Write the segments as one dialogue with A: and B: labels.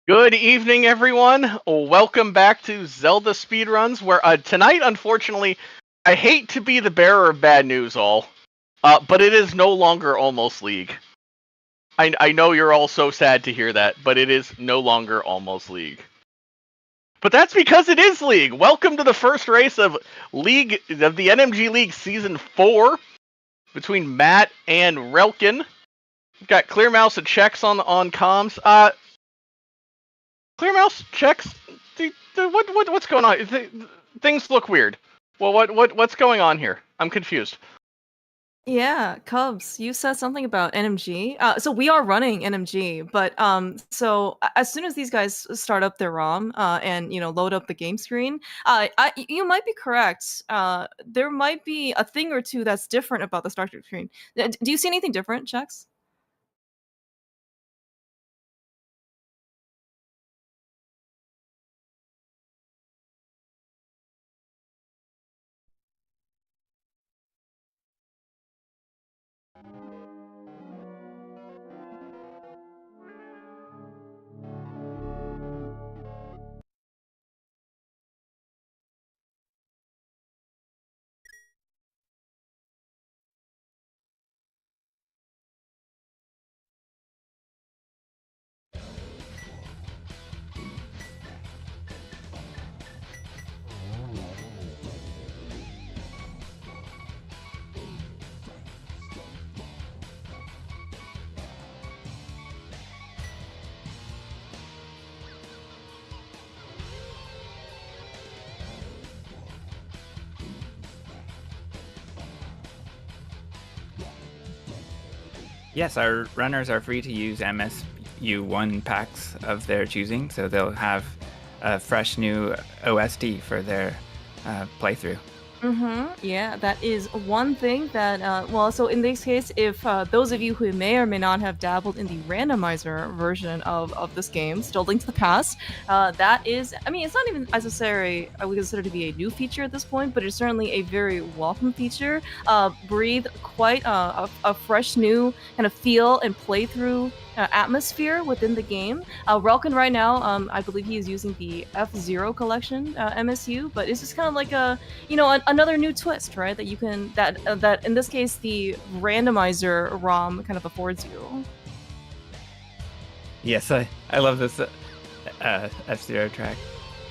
A: Good evening, everyone. Welcome back to Zelda Speedruns, where tonight, unfortunately, I hate to be the bearer of bad news, but it is no longer Almost League. I know you're all so sad to hear that, but it is no longer Almost League. But that's because it is League. Welcome to the first race of the NMG League Season 4 between Matt and Relkin. We've got Clear Mouse and Checks on comms. Clear Mouse, Checks. What's going on? Things look weird. Well, what's going on here? I'm confused.
B: Yeah, Cubs, you said something about NMG. So we are running NMG, but so as soon as these guys start up their ROM and load up the game screen, you might be correct. There might be a thing or two that's different about the starter screen. Do you see anything different, Chex?
C: Yes, our runners are free to use MSU1 packs of their choosing, so they'll have a fresh new OSD for their playthrough.
B: Yeah, that is one thing that, well, so in this case, if those of you who may or may not have dabbled in the randomizer version of this game, still Link to the Past, that is, I mean, it's not even necessary, I would consider to be a new feature at this point, but it's certainly a very welcome feature. Breathe quite a fresh new kind of feel and playthrough atmosphere within the game. Relkin right now, I believe he is using the F-Zero collection MSU, but it's just kind of like another new twist, right? That you can that in this case the randomizer ROM kind of affords you.
C: Yes, I love this F-Zero track.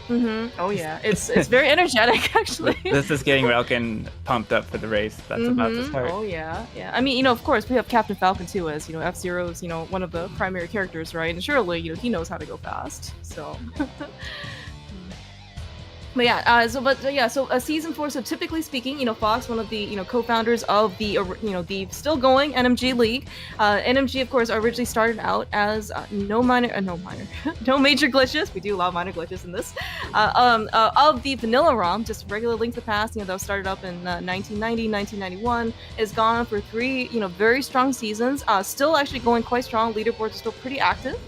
B: Oh yeah, it's very energetic actually.
C: This is getting Relkin pumped up for the race that's about to start.
B: Oh yeah. I mean, of course we have Captain Falcon too, as F-Zero's one of the primary characters, right? And surely he knows how to go fast. So. But yeah, so season 4. So typically speaking, Fox, one of the co-founders of the the still going NMG League, NMG of course originally started out as no major glitches. We do allow minor glitches in this. Of the vanilla ROM, just regular Link to the Past, that was started up in 1990, 1991, is gone on for 3 very strong seasons. Still actually going quite strong. Leaderboards are still pretty active.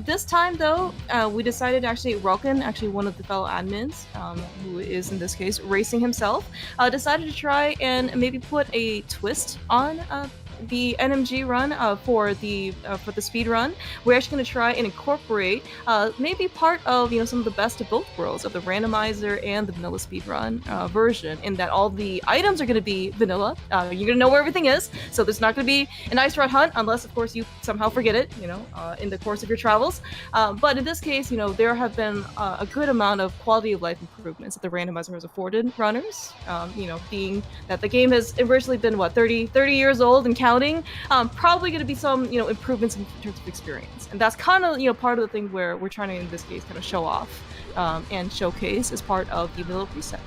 B: This time, though, we decided Relkin, one of the fellow admins, who is in this case racing himself, decided to try and maybe put a twist on the NMG run for the speed run. We're actually going to try and incorporate maybe part of some of the best of both worlds of the randomizer and the vanilla speed run version, in that all the items are going to be vanilla. You're going to know where everything is, so there's not going to be an ice rod hunt unless of course you somehow forget it in the course of your travels. But in this case, there have been a good amount of quality of life improvements that the randomizer has afforded runners. Being that the game has originally been 30 years old and counting. Probably going to be some improvements in terms of experience, and that's kind of part of the thing where we're trying to, in this case, kind of show off and showcase as part of the vanilla reset.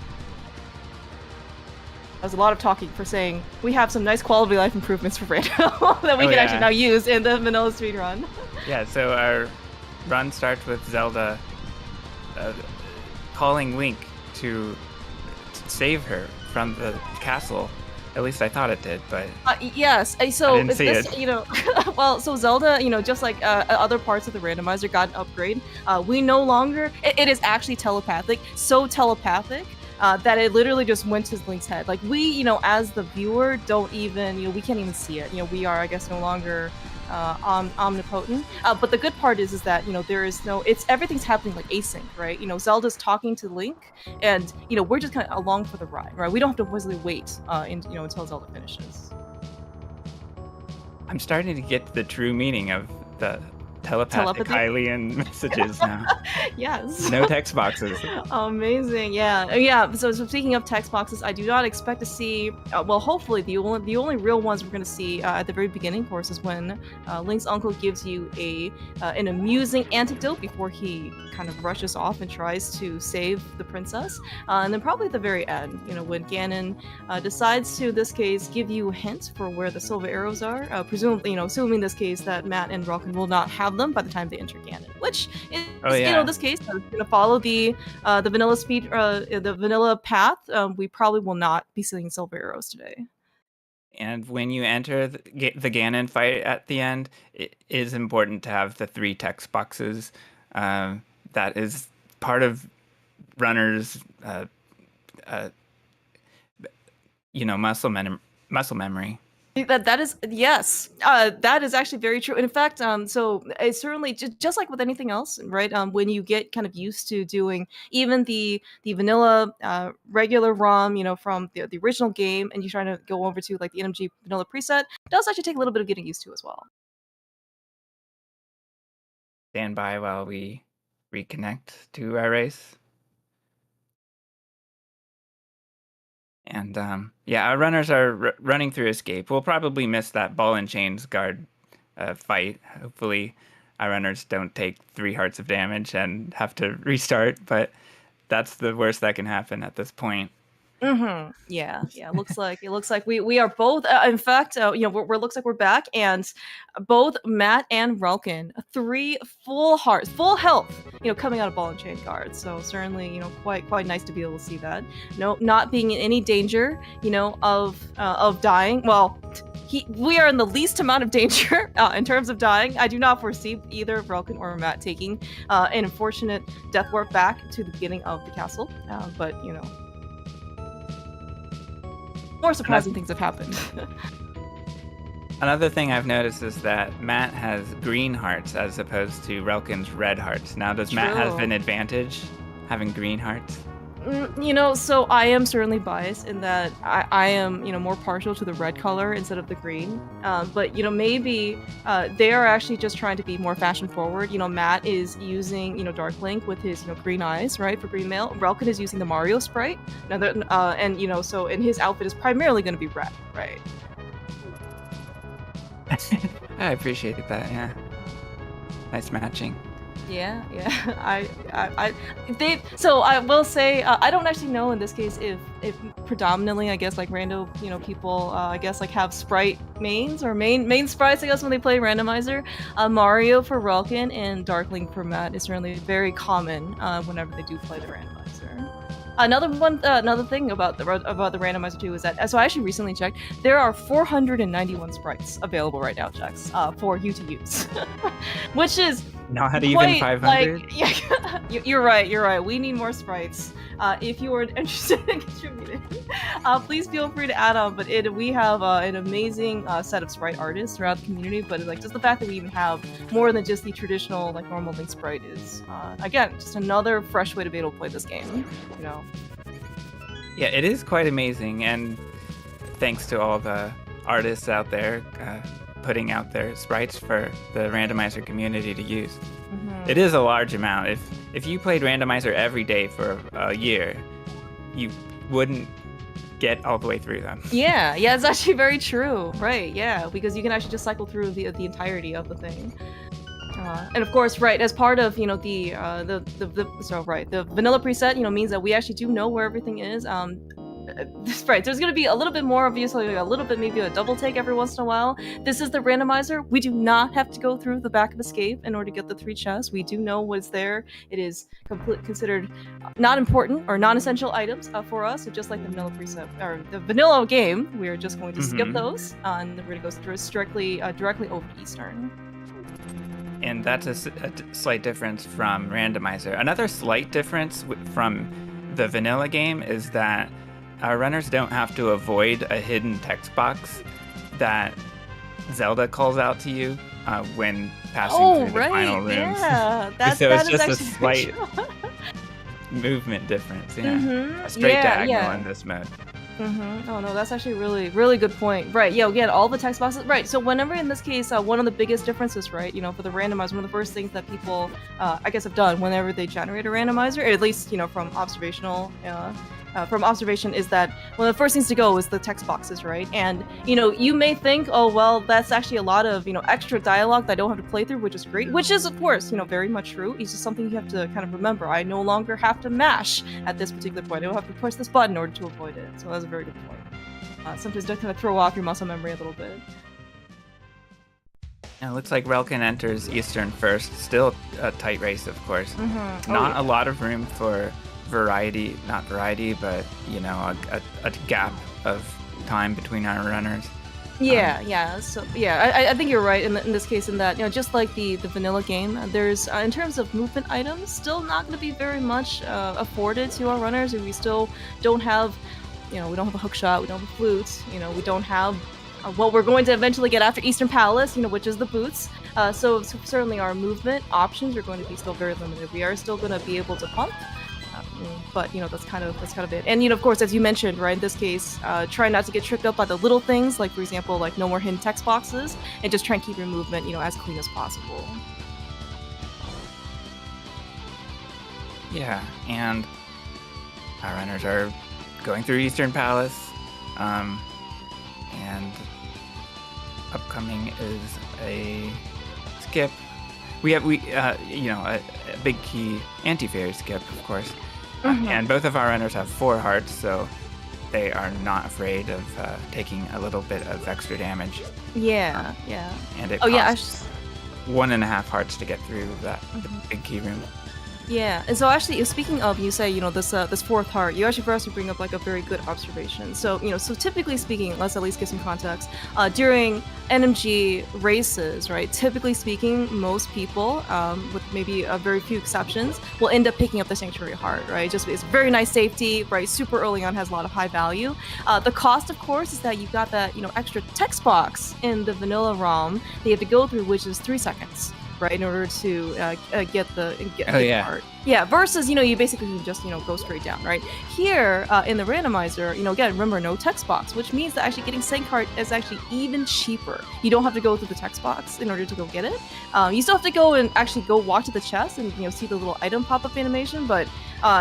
B: That was a lot of talking for saying we have some nice quality of life improvements for rando that we can actually now use in the vanilla speed run.
C: Yeah, so our run starts with Zelda calling Link to save her from the castle. At least I thought it did, but
B: yes. So
C: I didn't see it.
B: Well, so Zelda, just like other parts of the randomizer got an upgrade. We no longer. It is actually telepathic. So telepathic that it literally just went to Link's head. Like we, as the viewer, don't even, we can't even see it. We are, I guess, no longer omnipotent. But the good part is that there is no, everything's happening like async, right? Zelda's talking to Link, and we're just kind of along for the ride, right? We don't have to constantly wait until Zelda finishes.
C: I'm starting to get the true meaning of the telepathic Hylian messages now.
B: Yes.
C: No text boxes.
B: Amazing. Yeah. So speaking of text boxes, I do not expect to see. Well, hopefully the only real ones we're going to see at the very beginning, of course, is when Link's uncle gives you an amusing anecdote before he kind of rushes off and tries to save the princess, and then probably at the very end, when Ganon decides to, in this case, give you a hint for where the silver arrows are. Presumably, assuming in this case that Matt and Relkin will not have them by the time they enter Ganon, which is, this case, is going to follow the vanilla path. We probably will not be seeing silver arrows today.
C: And when you enter the Ganon fight at the end, it is important to have the 3 text boxes. That is part of runners, muscle memory.
B: That is, yes, that is actually very true. In fact, so it's certainly just like with anything else, right? When you get kind of used to doing even the vanilla regular ROM, from the original game, and you're trying to go over to like the NMG vanilla preset, it does actually take a little bit of getting used to as well.
C: Stand by while we reconnect to our race. And our runners are running through escape. We'll probably miss that ball and chains guard fight. Hopefully our runners don't take 3 hearts of damage and have to restart, but that's the worst that can happen at this point.
B: Mm-hmm. Yeah. It looks like we are both. In fact, we're looks like we're back, and both Matt and Relkin, 3 full hearts, full health, coming out of ball and chain guards. So certainly, quite nice to be able to see that. No, not being in any danger, of dying. Well, we are in the least amount of danger in terms of dying. I do not foresee either Relkin or Matt taking an unfortunate death warp back to the beginning of the castle. But more surprising things have happened.
C: Another thing I've noticed is that Matt has green hearts as opposed to Relkin's red hearts. Now, does Matt have an advantage having green hearts?
B: So I am certainly biased in that I am, more partial to the red color instead of the green. But, maybe they are actually just trying to be more fashion forward. Matt is using, Dark Link with his, green eyes, right, for green mail. Relkin is using the Mario sprite. And, so in his outfit is primarily going to be red, right?
C: I appreciate that, yeah. Nice matching.
B: Yeah. So I will say I don't actually know in this case if predominantly, I guess, like rando people I guess like have sprite mains or main sprites, I guess, when they play randomizer. Mario for Relkin and Dark Link for Matt is certainly very common whenever they do play the randomizer. Another thing about the randomizer too is that, so I actually recently checked, there are 491 sprites available right now, Jax, for you to use, which is
C: not even 500.
B: You're right. We need more sprites. If you are interested in contributing, please feel free to add on. But we have an amazing set of sprite artists throughout the community. But just the fact that we even have more than just the traditional normal Link sprite is again just another fresh way to be able to play this game.
C: Yeah, it is quite amazing, and thanks to all the artists out there putting out their sprites for the randomizer community to use. Mm-hmm. It is a large amount. If you played randomizer every day for a year, you wouldn't get all the way through them.
B: Yeah, it's actually very true. Right, yeah, because you can actually just cycle through the entirety of the thing. And of course, right, as part of the vanilla preset, means that we actually do know where everything is. Right, there's going to be a little bit more, obviously, a little bit maybe a double take every once in a while. This is the randomizer. We do not have to go through the back of escape in order to get the 3 chests. We do know what's there. It is considered not important or non-essential items for us. So just like the vanilla preset or the vanilla game, we're just going to skip those, and we're going to go directly over to Eastern.
C: And that's a slight difference from randomizer. Another slight difference from the vanilla game is that our runners don't have to avoid a hidden text box that Zelda calls out to you when passing
B: Oh,
C: through the
B: right.
C: final rooms.
B: Yeah, that,
C: So
B: that
C: it's
B: is
C: just a
B: actually very
C: slight
B: true.
C: movement difference. Yeah,
B: Mhm.
C: a straight
B: Yeah,
C: diagonal
B: yeah.
C: in this mode.
B: Oh no, that's actually really, really good point. Right, yeah, again, all the text boxes. Right, so whenever in this case, one of the biggest differences, right, for the randomizer, one of the first things that people, I guess, have done whenever they generate a randomizer, or at least, from observation, is that one of the first things to go is the text boxes, right? And you may think, oh well, that's actually a lot of extra dialogue that I don't have to play through, which is great. Which is, of course, very much true. It's just something you have to kind of remember. I no longer have to mash at this particular point. I don't have to push this button in order to avoid it. So that's a very good point. Sometimes it does kind of throw off your muscle memory a little bit.
C: And it looks like Relkin enters Eastern first. Still a tight race, of course. Not a lot of room for variety, not variety, but a gap of time between our runners.
B: Yeah. So I think you're right in this case, in that just like the vanilla game, there's in terms of movement items, still not going to be very much afforded to our runners. We still don't have, we don't have a hook shot, we don't have a flute, we don't have what we're going to eventually get after Eastern Palace, which is the boots. So certainly our movement options are going to be still very limited. We are still going to be able to pump. But that's kind of it. And of course, as you mentioned, right, in this case, try not to get tripped up by the little things, like for example, like no more hidden text boxes, and just try and keep your movement, as clean as possible.
C: Yeah, and our runners are going through Eastern Palace, and upcoming is a skip. We have a big key anti-fairy skip, of course. And both of our runners have 4 hearts, so they are not afraid of taking a little bit of extra damage.
B: Yeah.
C: And it costs 1.5 hearts to get through that big key room.
B: Yeah, and so actually, speaking of, you say, this 4th heart, you actually first bring up like a very good observation. So, so typically speaking, let's at least give some context. During NMG races, right, typically speaking, most people, with maybe a very few exceptions, will end up picking up the Sanctuary Heart, right? Just it's very nice safety, right? Super early on, has a lot of high value. The cost, of course, is that you've got that, extra text box in the vanilla ROM that you have to go through, which is 3 seconds. Right, in order to get the part. Yeah, versus, you basically can just, go straight down, right? Here, in the randomizer, again, remember, no text box, which means that actually getting Sank Heart is actually even cheaper. You don't have to go through the text box in order to go get it. You still have to go and actually go walk to the chest and, see the little item pop-up animation, but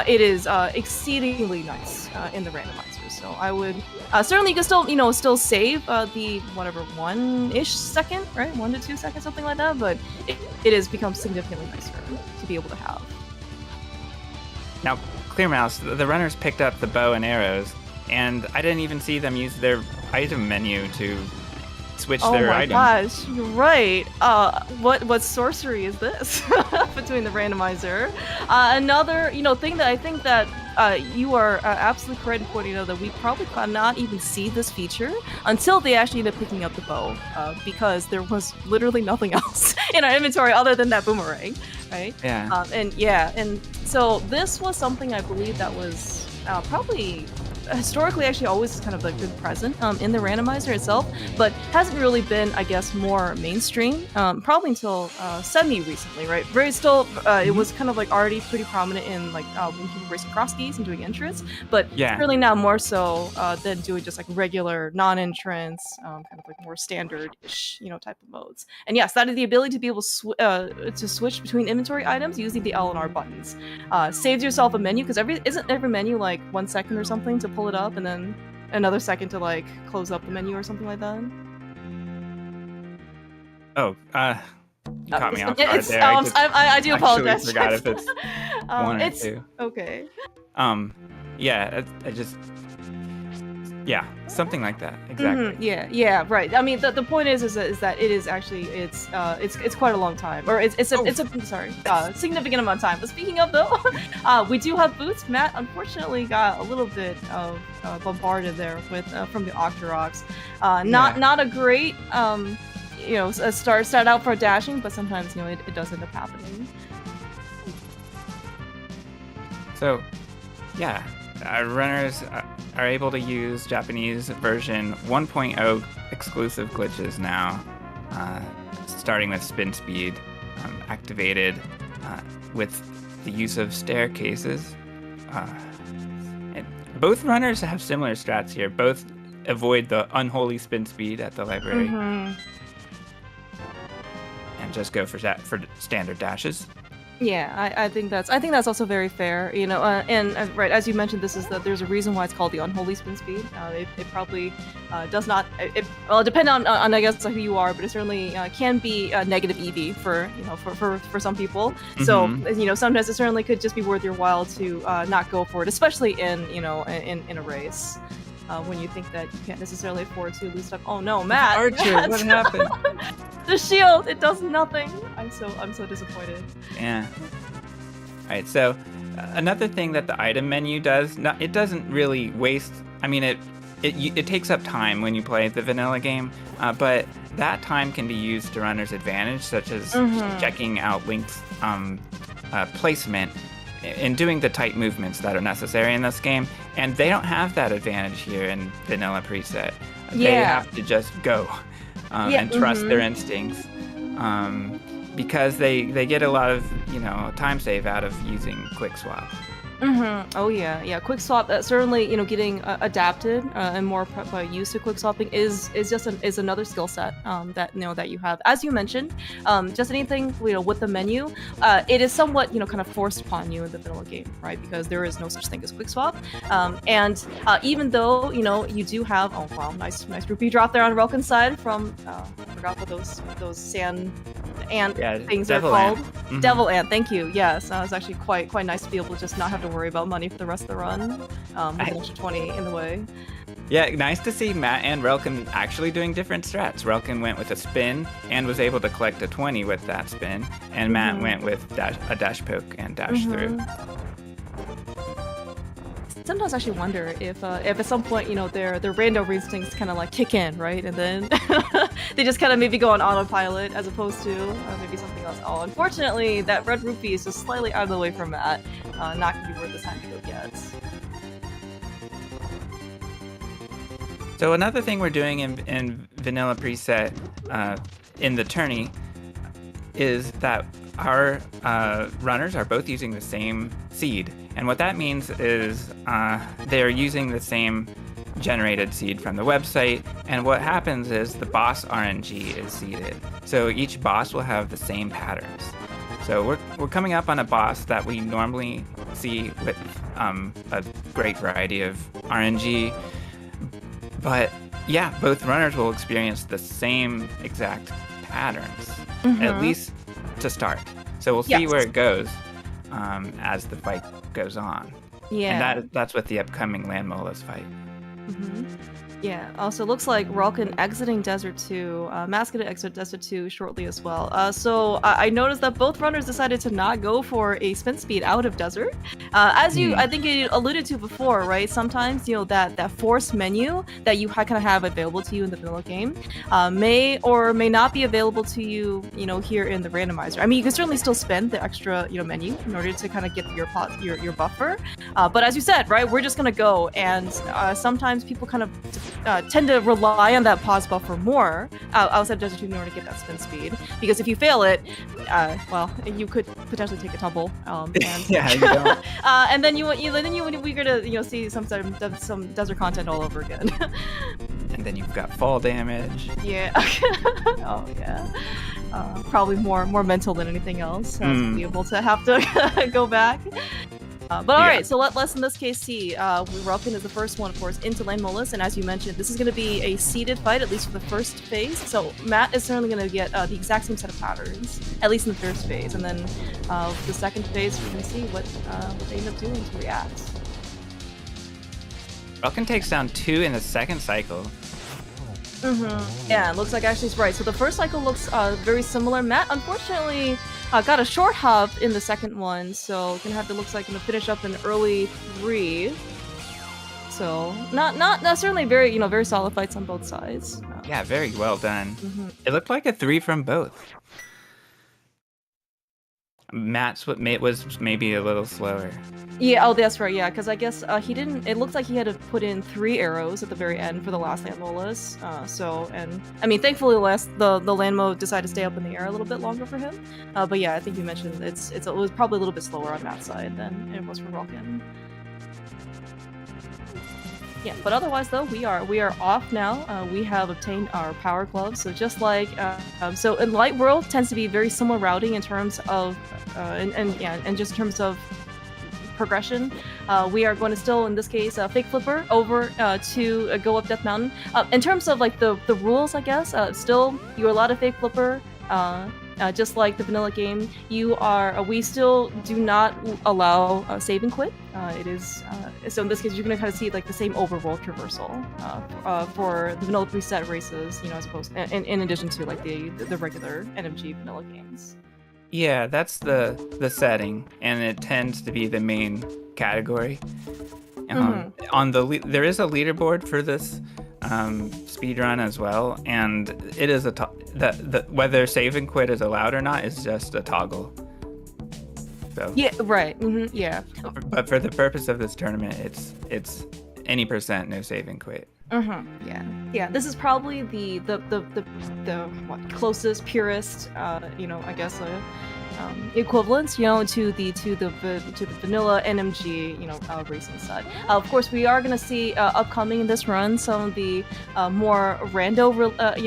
B: it is exceedingly nice in the randomizer. So I would certainly you can still save the whatever 1-ish second, right? 1 to 2 seconds, something like that. But it has become significantly nicer to be able to have.
C: Now, Clear Mouse, the runners picked up the bow and arrows, and I didn't even see them use their item menu to switch their items. Oh
B: my gosh, you're right. What sorcery is this between the randomizer? Another thing that I think that you are absolutely correct in pointing out, that we probably cannot even see this feature until they actually end up picking up the bow, because there was literally nothing else in our inventory other than that boomerang, right?
C: Yeah.
B: And so this was something I believe that was probably historically actually always kind of a good present in the randomizer itself, but hasn't really been, I guess, more mainstream probably until semi recently, right? It was kind of like already pretty prominent in like when people were racing cross skis and doing entrance, but really now more so than doing just like regular non-entrance, kind of like more standard-ish, type of modes. And yes, that is the ability to be able to switch between inventory items using the L and R buttons. Saves yourself a menu, because isn't every menu like 1 second or something to pull it up, and then another second to like close up the menu or something like that?
C: Oh, you caught me off guard there.
B: I do apologize.
C: I forgot if it's 1 or 2.
B: Okay.
C: Yeah, I just... Yeah, something like that. Exactly.
B: Yeah, right. I mean, the point is that it is actually it's quite a long time, or it's a significant amount of time. But speaking of though, we do have boots. Matt unfortunately got a little bit of bombarded there with from the Octoroks. Not a great start out for dashing, but sometimes it does end up happening.
C: So, yeah. Our runners are able to use Japanese version 1.0 exclusive glitches now. starting with spin speed activated with the use of staircases. And both runners have similar strats here. Both avoid the unholy spin speed at the library and just go for standard dashes.
B: Yeah, I think that's also very fair, you know. And right, as you mentioned, there's a reason why it's called the unholy spin speed. It probably does not. Well, it depends on I guess who you are, but it certainly can be a negative EV for for some people. So sometimes it certainly could just be worth your while to not go for it, especially in in a race. When you think that you can't necessarily afford to lose stuff. Oh no, Matt!
C: Archer, what happened?
B: The shield, it does nothing. I'm so disappointed.
C: Yeah. All right. So another thing that the item menu does, it doesn't really waste. I mean, it takes up time when you play the vanilla game, but that time can be used to runner's advantage, such as checking out Link's placement and doing the tight movements that are necessary in this game. And they don't have that advantage here in vanilla preset. They have to just go and trust their instincts because they get a lot of time save out of using quick swap.
B: Oh yeah. Quick swap certainly getting adapted and more used to quick swapping is another skill set that that you have. As you mentioned, just anything with the menu, it is somewhat kind of forced upon you in the vanilla game, right? Because there is no such thing as quick swap. And even though you do have nice rupee drop there on Relkin's side from I forgot what those sand ant things are called. Devil ant. Thank you. Yes, it's actually quite nice to be able to just not have to worry about money for the rest of the run with an extra 20 in the way.
C: Yeah, nice to see Matt and Relkin actually doing different strats. Relkin went with a spin and was able to collect a 20 with that spin, and Matt went with a dash poke and dash through.
B: Sometimes I actually wonder if at some point their rando instincts kind of like kick in, right, and then they just kind of maybe go on autopilot as opposed to maybe something else. Oh, unfortunately, that red rupee is just slightly out of the way from Matt. Not gonna be worth the time to go get.
C: So another thing we're doing in vanilla preset in the tourney is that our runners are both using the same seed. And what that means is they're using the same generated seed from the website. And what happens is the boss RNG is seeded. So each boss will have the same patterns. So we're coming up on a boss that we normally see with a great variety of RNG. But yeah, both runners will experience the same exact patterns, at least to start. So we'll see where it goes as the fight goes on. Yeah. And that's with the upcoming Land Molas fight. Yeah. Also, looks like Relkin exiting Desert 2. Matt's gonna exit Desert 2 shortly as well. So I noticed that both runners decided to not go for a spin speed out of Desert. As I think you alluded to before, right? Sometimes that force menu that you kind of have available to you in the vanilla game may or may not be available to you, here in the randomizer. I mean, you can certainly still spend the extra, menu in order to kind of get your buffer. But as you said, right, we're just gonna go, and sometimes people kind of tend to rely on that pause buffer more outside of Desert 2 in order to get that spin speed. Because if you fail it, you could potentially take a tumble. And, yeah, you don't.
B: And then we're gonna see some desert content all over again.
C: And then you've got fall damage.
B: Yeah. Oh yeah. Probably more mental than anything else. To be able to have to go back. But alright, so let's in this case see. Relkin is the first one, of course, into Land Molas, and as you mentioned, this is going to be a seeded fight, at least for the first phase. So Matt is certainly going to get the exact same set of patterns, at least in the first phase, and then the second phase, we're going to see what they end up doing to react.
C: Relkin takes down 2 in the second cycle.
B: Yeah, it looks like Ashley's right. So the first cycle looks very similar. Matt, unfortunately, got a short hop in the second one, so gonna have to finish up an early 3. So not necessarily very very solid fights on both sides.
C: Yeah, very well done. It looked like a 3 from both. Matt's what was maybe a little slower.
B: Yeah, oh, that's right, yeah, because I guess he didn't, it looks like he had to put in 3 arrows at the very end for the last land molus, and, I mean, thankfully the land mode decided to stay up in the air a little bit longer for him, but yeah, I think you mentioned it was probably a little bit slower on Matt's side than it was for Relkin. Yeah, but otherwise though, we are off now. We have obtained our power gloves. So just like so in Light World tends to be very similar routing in terms of and just in terms of progression. We are going to still in this case fake flipper over to go up Death Mountain. In terms of like the rules, I guess still you're allowed to fake flipper. Just like the vanilla game, we still do not allow save and quit. It is so in this case you're gonna kind of see like the same overworld traversal for the vanilla preset races, as opposed in addition to like the regular NMG vanilla games.
C: Yeah, that's the setting, and it tends to be the main category. On there is a leaderboard for this speedrun as well, and it is whether save and quit is allowed or not is just a toggle. So
B: yeah, right. Yeah.
C: But for the purpose of this tournament, it's any % no save and quit.
B: Yeah. This is probably the closest, purest, I guess, equivalents, to the vanilla NMG, racing side. Of course, we are going to see upcoming in this run some of the more rando,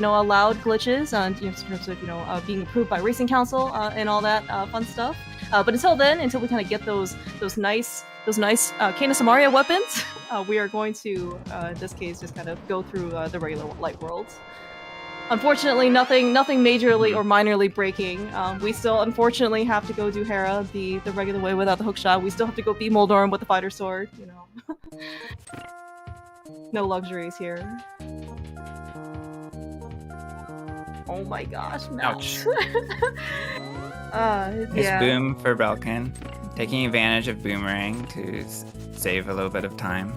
B: allowed glitches, in terms of being approved by Racing Council and all that fun stuff. But until we kind of get those nice Kana Samaria weapons, we are going to, in this case, just kind of go through the regular Light Worlds. Unfortunately, nothing majorly or minorly breaking. We still, unfortunately, have to go do Hera the regular way without the hookshot. We still have to go beat Moldorm with the fighter sword, No luxuries here. Oh my gosh, Matt.
C: Ouch.
B: Yeah.
C: Boom for Relkin, taking advantage of Boomerang to save a little bit of time.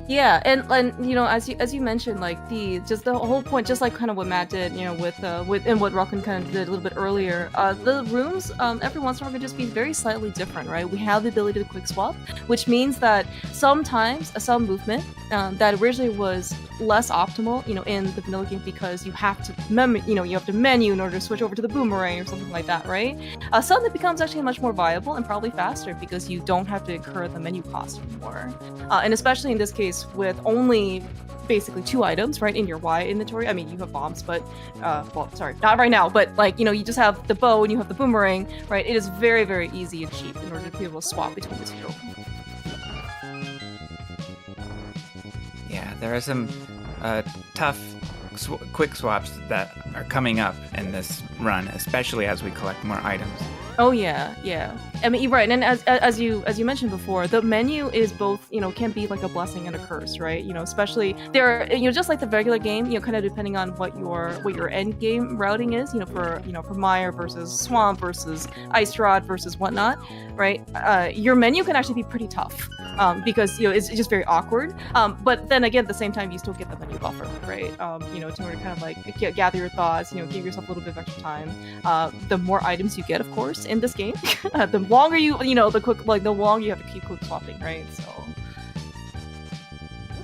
B: Yeah, and as you mentioned, like the whole point, just like kind of what Matt did, with and what Relkin kind of did a little bit earlier. The rooms every once in a while can just be very slightly different, right? We have the ability to quick swap, which means that sometimes some movement that originally was less optimal, in the vanilla game because you have to menu in order to switch over to the boomerang or something like that, right? Suddenly becomes actually much more viable and probably faster because you don't have to incur the menu cost anymore. And especially in this case with only basically 2 items, right, in your Y inventory. I mean, you have bombs, but sorry, not right now, but like, you just have the bow and you have the boomerang, right? It is very, very easy and cheap in order to be able to swap between the 2.
C: Yeah, there are some tough quick swaps that are coming up in this run, especially as we collect more items.
B: Oh yeah. I mean, you're right, and as you mentioned before, the menu is both, can be like a blessing and a curse, right? Especially there are, just like the regular game, kind of depending on what your end game routing is, for Mire versus Swamp versus Ice Rod versus whatnot, right? Your menu can actually be pretty tough, because it's just very awkward. But then again, at the same time, you still get the menu buffer, right? In order to kind of like gather your thoughts, give yourself a little bit of extra time. The more items you get, of course, in this game, the longer the longer you have to keep quick swapping, right? So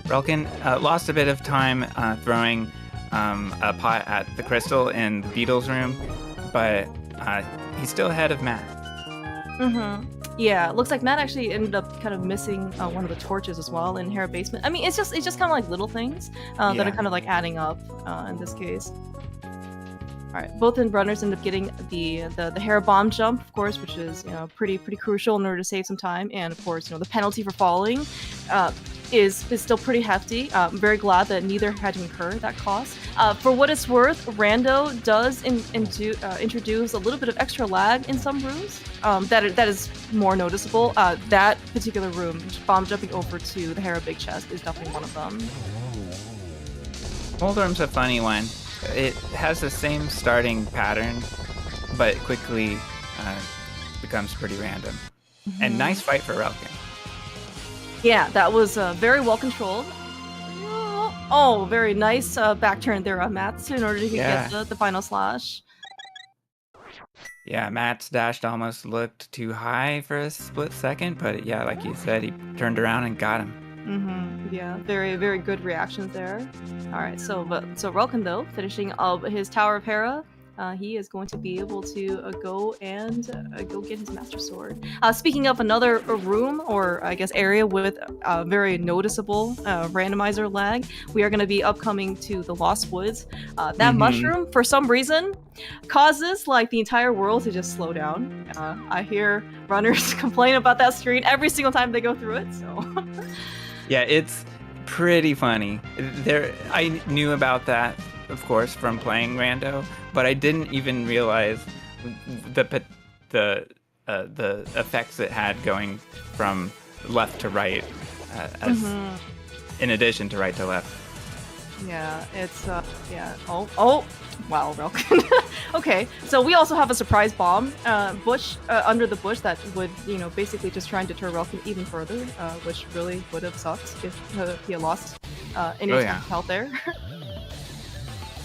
C: Relkin lost a bit of time throwing a pot at the crystal in the Beatles room, but he's still ahead of Matt. Yeah,
B: looks like Matt actually ended up kind of missing one of the torches as well in Hera basement. I mean, it's just kind of like little things that are kind of like adding up in this case. All right, both runners end up getting the Hera bomb jump, of course, which is pretty crucial in order to save some time, and of course the penalty for falling is still pretty hefty. I'm very glad that neither had to incur that cost. For what it's worth, Rando does introduce a little bit of extra lag in some rooms that is more noticeable. That particular room, bomb jumping over to the Hera big chest, is definitely one of them.
C: Moldorm's a funny one. It has the same starting pattern, but quickly becomes pretty random. And nice fight for Relkin.
B: Yeah, that was very well controlled. Oh, very nice back turn there on Mats in order to get the final slash.
C: Yeah, Matt's dash almost looked too high for a split second, but yeah, like you said, he turned around and got him.
B: Yeah, very, very good reactions there. All right, so Relkin though, finishing up his Tower of Hera, he is going to be able to go and go get his Master Sword. Speaking of another room, or I guess area with very noticeable randomizer lag, we are going to be upcoming to the Lost Woods. That mushroom, for some reason, causes like the entire world to just slow down. I hear runners complain about that screen every single time they go through it, so...
C: Yeah, it's pretty funny. I knew about that, of course, from playing Rando, but I didn't even realize the effects it had going from left to right, in addition to right to left.
B: Yeah, it's Oh, wow, Relkin. Okay, so we also have a surprise bomb bush under the bush that would, basically just try and deter Relkin even further, which really would have sucked if he had lost any health there.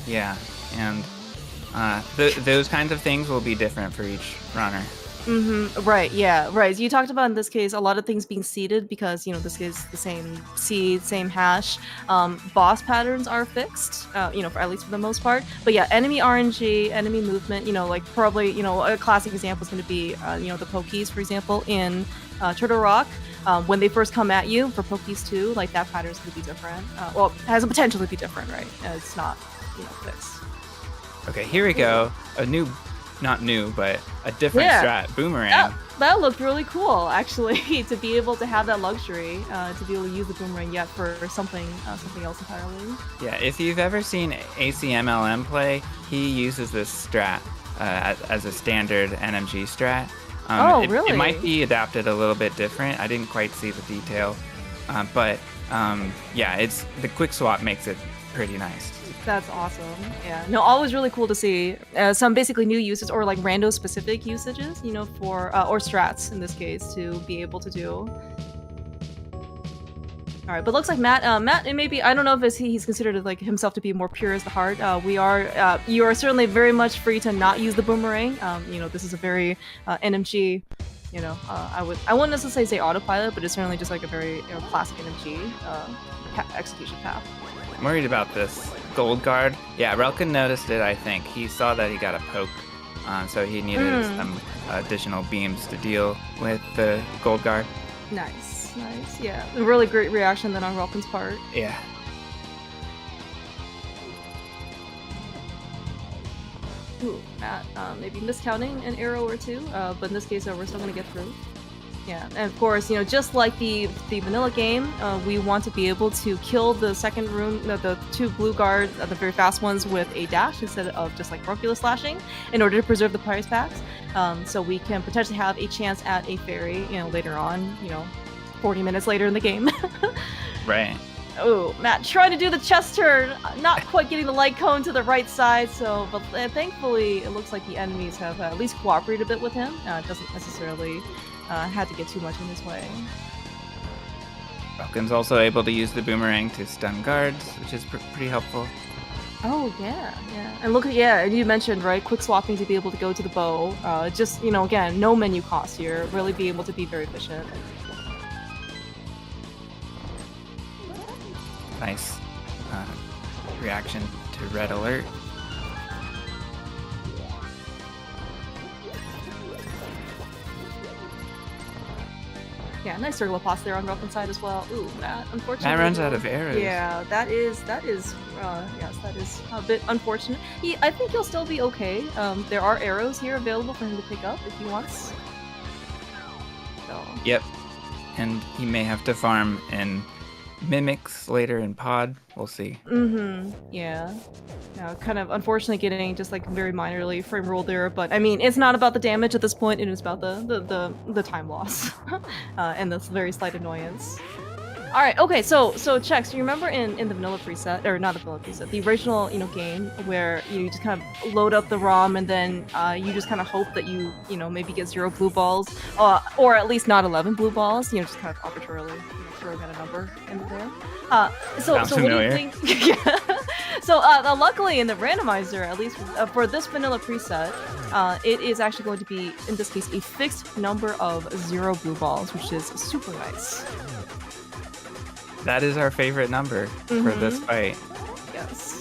C: Yeah, and those kinds of things will be different for each runner.
B: Right, yeah, right. You talked about in this case a lot of things being seeded because, this is the same seed, same hash. Boss patterns are fixed, for at least for the most part. But yeah, enemy RNG, enemy movement, like probably, a classic example is going to be, the Pokies, for example, in Turtle Rock. When they first come at you for Pokies 2, like that pattern's going to be different. Well, it has the potential to be different, right? It's not, fixed.
C: Okay, here we go. Not new, but a different strat, boomerang.
B: That looked really cool, actually, to be able to have that luxury, to be able to use the boomerang yet for something else entirely.
C: Yeah, if you've ever seen ACMLM play, he uses this strat as a standard NMG strat.
B: Really?
C: It might be adapted a little bit different. I didn't quite see the detail, but it's the quick swap makes it pretty nice.
B: That's awesome. Yeah. No, always really cool to see some basically new uses or like rando specific usages, for or strats in this case to be able to do. All right, but looks like Matt, and maybe I don't know if he's considered like himself to be more pure as the heart. You are certainly very much free to not use the boomerang. This is a very NMG. I wouldn't necessarily say autopilot, but it's certainly just like a very classic NMG execution path.
C: I'm worried about this gold guard. Yeah, Relkin noticed it, I think. He saw that he got a poke, so he needed some additional beams to deal with the gold guard.
B: Nice. Yeah, a really great reaction then on Relkin's part.
C: Yeah.
B: Ooh, Matt, maybe miscounting an arrow or two, but in this case, we're still gonna get through. Yeah, and of course, just like the vanilla game, we want to be able to kill the second room, the two blue guards, the very fast ones, with a dash instead of just like Brocula slashing, in order to preserve the prize packs. So we can potentially have a chance at a fairy, later on, 40 minutes later in the game.
C: Right.
B: Oh, Matt trying to do the chest turn, not quite getting the light cone to the right side. But thankfully, it looks like the enemies have at least cooperated a bit with him. It doesn't necessarily. Had to get too much in his way.
C: Relkin's also able to use the boomerang to stun guards, which is pretty helpful.
B: Oh, yeah. And look, and you mentioned, right, quick swapping to be able to go to the bow. Just, again, no menu cost here. Really be able to be very efficient.
C: Nice reaction to red alert.
B: Yeah, nice circle of pass there on Relkin's side as well. Ooh, Matt, unfortunately.
C: Matt runs out of arrows.
B: Yeah, that is a bit unfortunate. I think he'll still be okay. There are arrows here available for him to pick up if he wants. So.
C: Yep, and he may have to farm in mimics later in pod. We'll see.
B: Yeah. Kind of unfortunately getting just like very minorly frame rolled there, but I mean it's not about the damage at this point. It is about the time loss and this very slight annoyance. All right. Okay. So Chex, you remember in the vanilla preset, or not the vanilla preset, the original game where you just kind of load up the ROM and then you just kind of hope that you maybe get 0 blue balls, or at least not 11 blue balls. Just kind of arbitrarily throwing out a number in there. So what do you think? So luckily in the randomizer, at least for this vanilla preset, it is actually going to be, in this case, a fixed number of 0 blue balls, which is super nice.
C: That is our favorite number for this fight.
B: Yes.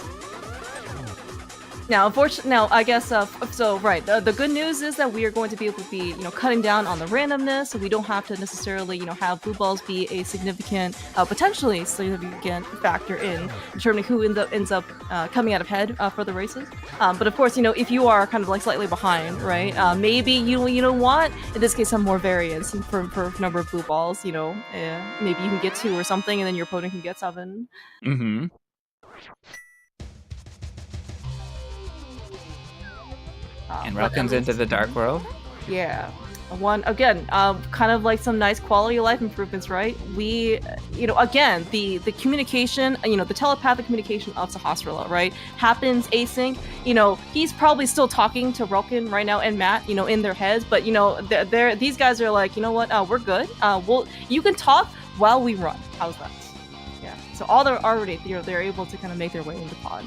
B: Now, unfortunately, I guess so. Right. The good news is that we are going to be able to be, cutting down on the randomness, so we don't have to necessarily, have blue balls be a significant, potentially significant factor in determining who ends up coming out ahead for the races. But of course, if you are kind of like slightly behind, right? Maybe you want, in this case, some more variance for number of blue balls. Maybe you can get 2 or something, and then your opponent can get 7.
C: Mm-hmm. And Relkin's into the Dark World.
B: Yeah. Again, kind of like some nice quality of life improvements, right? We, again, the communication, the telepathic communication of Sahasrahla, right, happens async. He's probably still talking to Relkin right now and Matt, in their heads, but these guys are like, you know what, we're good. You can talk while we run. How's that? Yeah. So all they're already, they're able to kind of make their way into pod.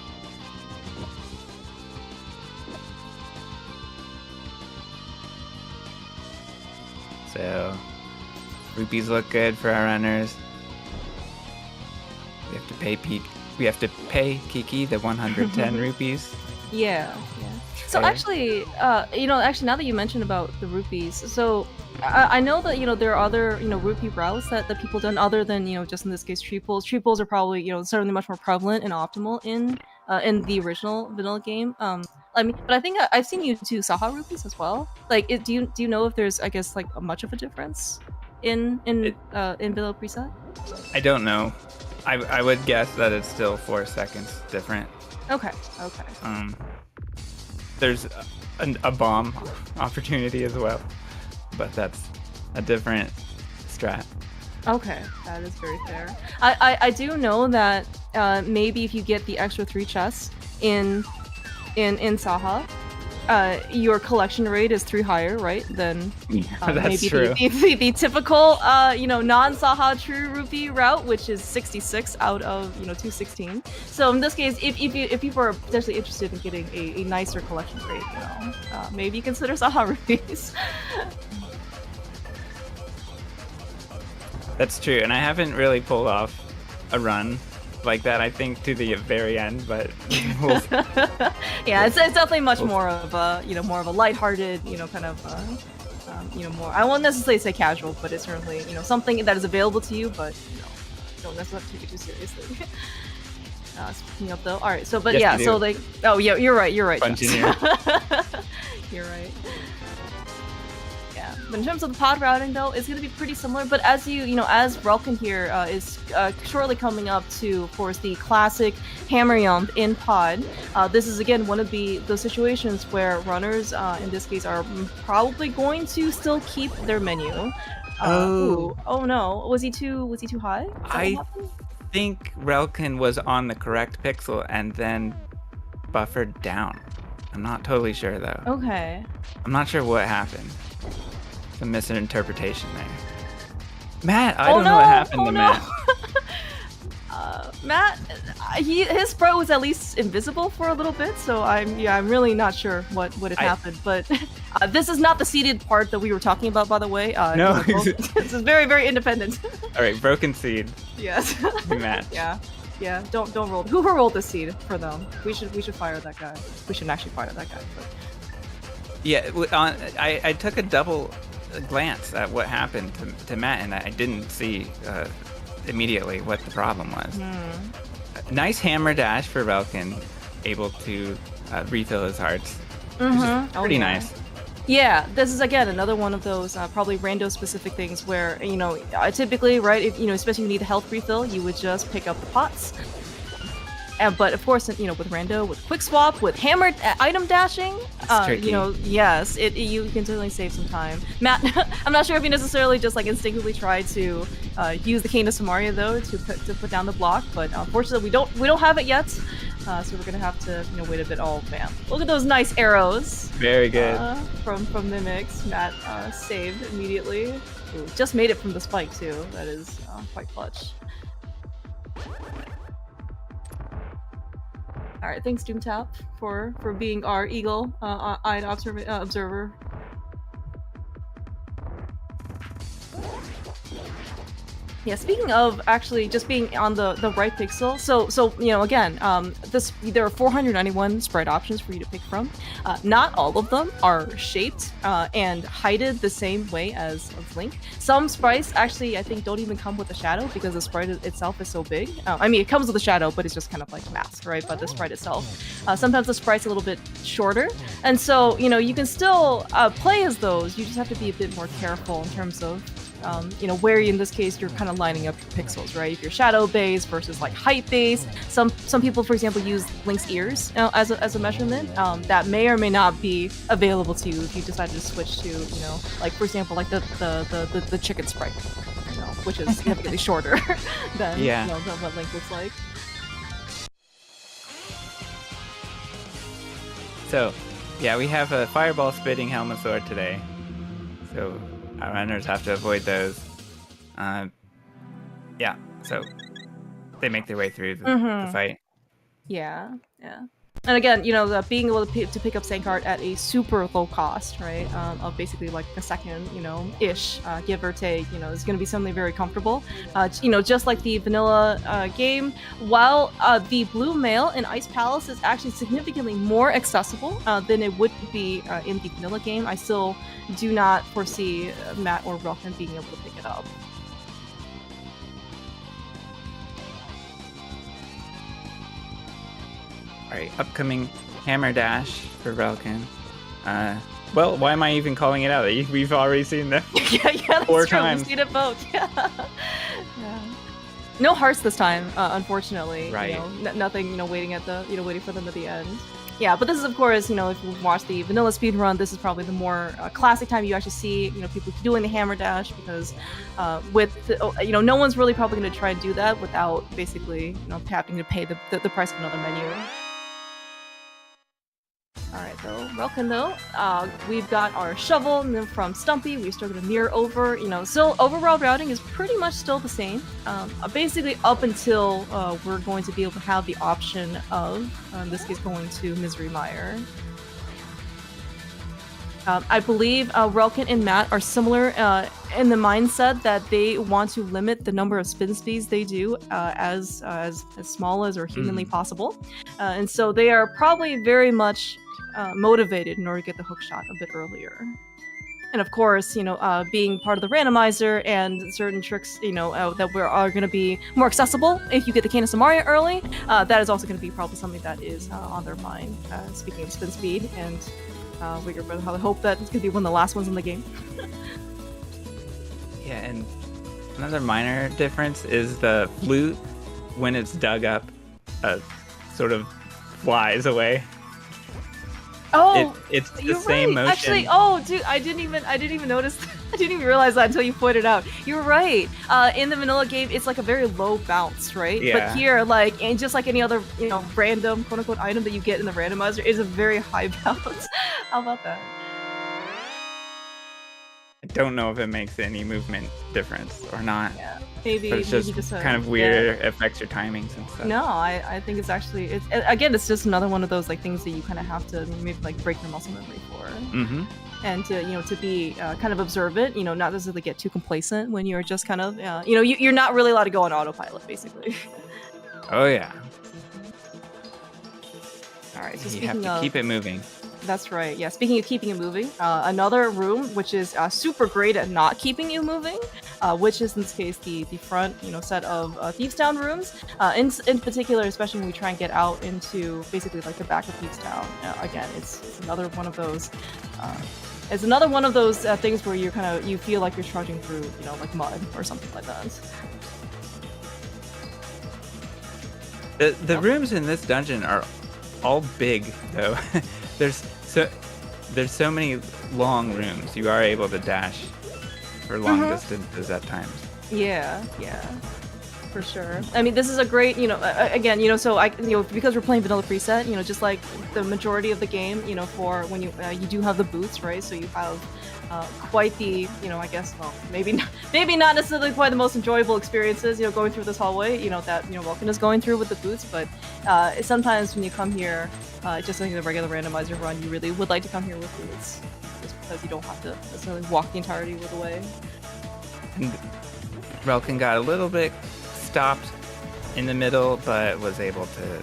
C: So, rupees look good for our runners. We have to pay Kiki the 110 rupees.
B: Yeah. So actually, now that you mentioned about the rupees, so I know that there are other rupee routes that people done other than just in this case tree pulls. Tree pulls are probably certainly much more prevalent and optimal in the original vanilla game. But I think I've seen you do Saha rupees as well. Like, do you know if there's, I guess, like much of a difference in vanilla preset?
C: I don't know. I would guess that it's still 4 seconds different.
B: Okay.
C: There's a bomb opportunity as well, but that's a different strat.
B: Okay, that is very fair. I do know that maybe if you get the extra 3 chests in Saha, your collection rate is 3 higher, right? Than
C: that's
B: maybe
C: true.
B: The typical non-Saha true rupee route, which is 66 out of 216. So in this case, if people are potentially interested in getting a nicer collection rate, maybe consider Saha rupees.
C: That's true, and I haven't really pulled off a run like that, I think, to the very end, but
B: yeah, it's definitely much more of a more of a lighthearted, kind of more, I won't necessarily say casual, but it's certainly something that is available to you, but don't necessarily take it too seriously. Speaking of though, all right, so but
C: yes,
B: so like, oh yeah, you're right, you're right. You're right. But in terms of the pod routing, though, it's going to be pretty similar. But as as Relkin here is shortly coming up to, of course, the classic hammer yump in pod. This is again one of those situations where runners, in this case, are probably going to still keep their menu. Oh no, was he too high?
C: I think Relkin was on the correct pixel and then buffered down. I'm not totally sure though.
B: Okay.
C: I'm not sure what happened. Some misinterpretation there. Matt, I don't know what happened to Matt.
B: Matt, his sprite was at least invisible for a little bit, so I'm really not sure what had happened. But this is not the seeded part that we were talking about, by the way.
C: No,
B: this is very, very independent.
C: All right, broken seed.
B: Yes.
C: Match.
B: Yeah. Don't roll. Who rolled this seed for them? We should fire that guy. We shouldn't actually fire that guy. But...
C: Yeah, I took a double glance at what happened to Matt, and I didn't see immediately what the problem was. Nice hammer dash for Relkin, able to refill his hearts. Pretty nice.
B: Yeah, this is again another one of those probably rando specific things where typically, right, if especially if you need a health refill, you would just pick up the pots. But of course, with rando, with quick swap, with hammered item dashing, yes, you can certainly save some time. Matt, I'm not sure if you necessarily just like instinctively tried to use the Cane of Samaria though to put down the block, but unfortunately we don't have it yet, so we're gonna have to wait a bit. Oh man, look at those nice arrows!
C: Very good.
B: From Mimics, Matt saved immediately. Ooh, just made it from the spike too. That is quite clutch. All right, thanks DoomTap for being our eagle-eyed observer. Yeah, speaking of actually just being on the right pixel, so again, there are 491 sprite options for you to pick from. Not all of them are shaped and heighted the same way as Link. Some sprites actually, I think, don't even come with a shadow because the sprite itself is so big. I mean, it comes with a shadow, but it's just kind of like masked, right? But the sprite itself. Sometimes the sprite's a little bit shorter, and so you can still play as those. You just have to be a bit more careful in terms of where in this case you're kind of lining up your pixels, right? If you're shadow based versus like height based, some people, for example, use Link's ears as a measurement. That may or may not be available to you if you decide to switch to, like for example, like the chicken sprite, which is significantly shorter than than what Link looks like.
C: So, yeah, we have a fireball spitting helmet sword today. So our runners have to avoid those. Yeah, so they make their way through the fight.
B: Yeah. And again, being able to pick up Sankart at a super low cost, right? Of basically like a second, ish, give or take, is going to be something very comfortable. Just like the vanilla game, while the Blue Mail in Ice Palace is actually significantly more accessible than it would be in the vanilla game, I still do not foresee Matt or Relkin being able to pick it up.
C: Alright, upcoming Hammer Dash for Relkin. Well, why am I even calling it out? We've already seen that
B: that's
C: 4
B: true.
C: times.
B: We've seen it both. Yeah. No hearts this time, unfortunately.
C: Right.
B: Nothing. Waiting for them at the end. Yeah, but this is, of course, if you've watched the vanilla speedrun, this is probably the more classic time you actually see, people doing the hammer dash, because no one's really probably going to try and do that without basically, having to pay the price of another menu. Alright, though, Relkin, though, we've got our shovel, and then from Stumpy, we're still going to mirror over, so overall routing is pretty much still the same, basically up until we're going to be able to have the option of, in this case, going to Misery Mire. I believe Relkin and Matt are similar in the mindset that they want to limit the number of spin speeds they do as small as or humanly possible, and so they are probably very much motivated in order to get the hook shot a bit earlier. And of course, being part of the randomizer and certain tricks, that are going to be more accessible if you get the Cane of Samaria early, that is also going to be probably something that is on their mind. Speaking of spin speed, and we hope that it's going to be one of the last ones in the game.
C: Yeah, and another minor difference is the flute, when it's dug up, sort of flies away.
B: Oh,
C: it's the
B: you're
C: same
B: right.
C: motion.
B: Actually, oh, dude, I didn't even notice. I didn't even realize that until you pointed out. You're right. In the vanilla game, it's like a very low bounce, right?
C: Yeah.
B: But here, and just like any other, random quote unquote item that you get in the randomizer, is a very high bounce. How about that?
C: I don't know if it makes any movement difference or not.
B: Yeah, maybe.
C: But it's just kind of weird. It affects your timings and stuff.
B: No, I think it's actually it's just another one of those things that you kind of have to maybe break your muscle memory for.
C: Mm-hmm.
B: And to be kind of observant, not necessarily get too complacent when you're just kind of you're not really allowed to go on autopilot, basically.
C: Oh yeah.
B: All right, so
C: you have to keep it moving.
B: That's right. Yeah. Speaking of keeping it moving, another room which is super great at not keeping you moving, which is in this case the front set of Thieves Town rooms. In particular, especially when we try and get out into basically like the back of Thieves Town. Again, it's another one of those. It's another one of those things where you feel like you're trudging through like mud or something like that.
C: The rooms in this dungeon are all big though. There's so many long rooms. You are able to dash for long distances at times.
B: Yeah. For sure. I mean, this is a great, again, so because we're playing vanilla preset, just like the majority of the game, for when you do have the booths, right? So you have quite the, I guess, well, maybe not necessarily quite the most enjoyable experiences, going through this hallway, that, Relkin is going through with the booths, but sometimes when you come here, just like the regular randomizer run, you really would like to come here with booths, just because you don't have to necessarily walk the entirety of the way.
C: And Relkin got a little bit stopped in the middle, but was able to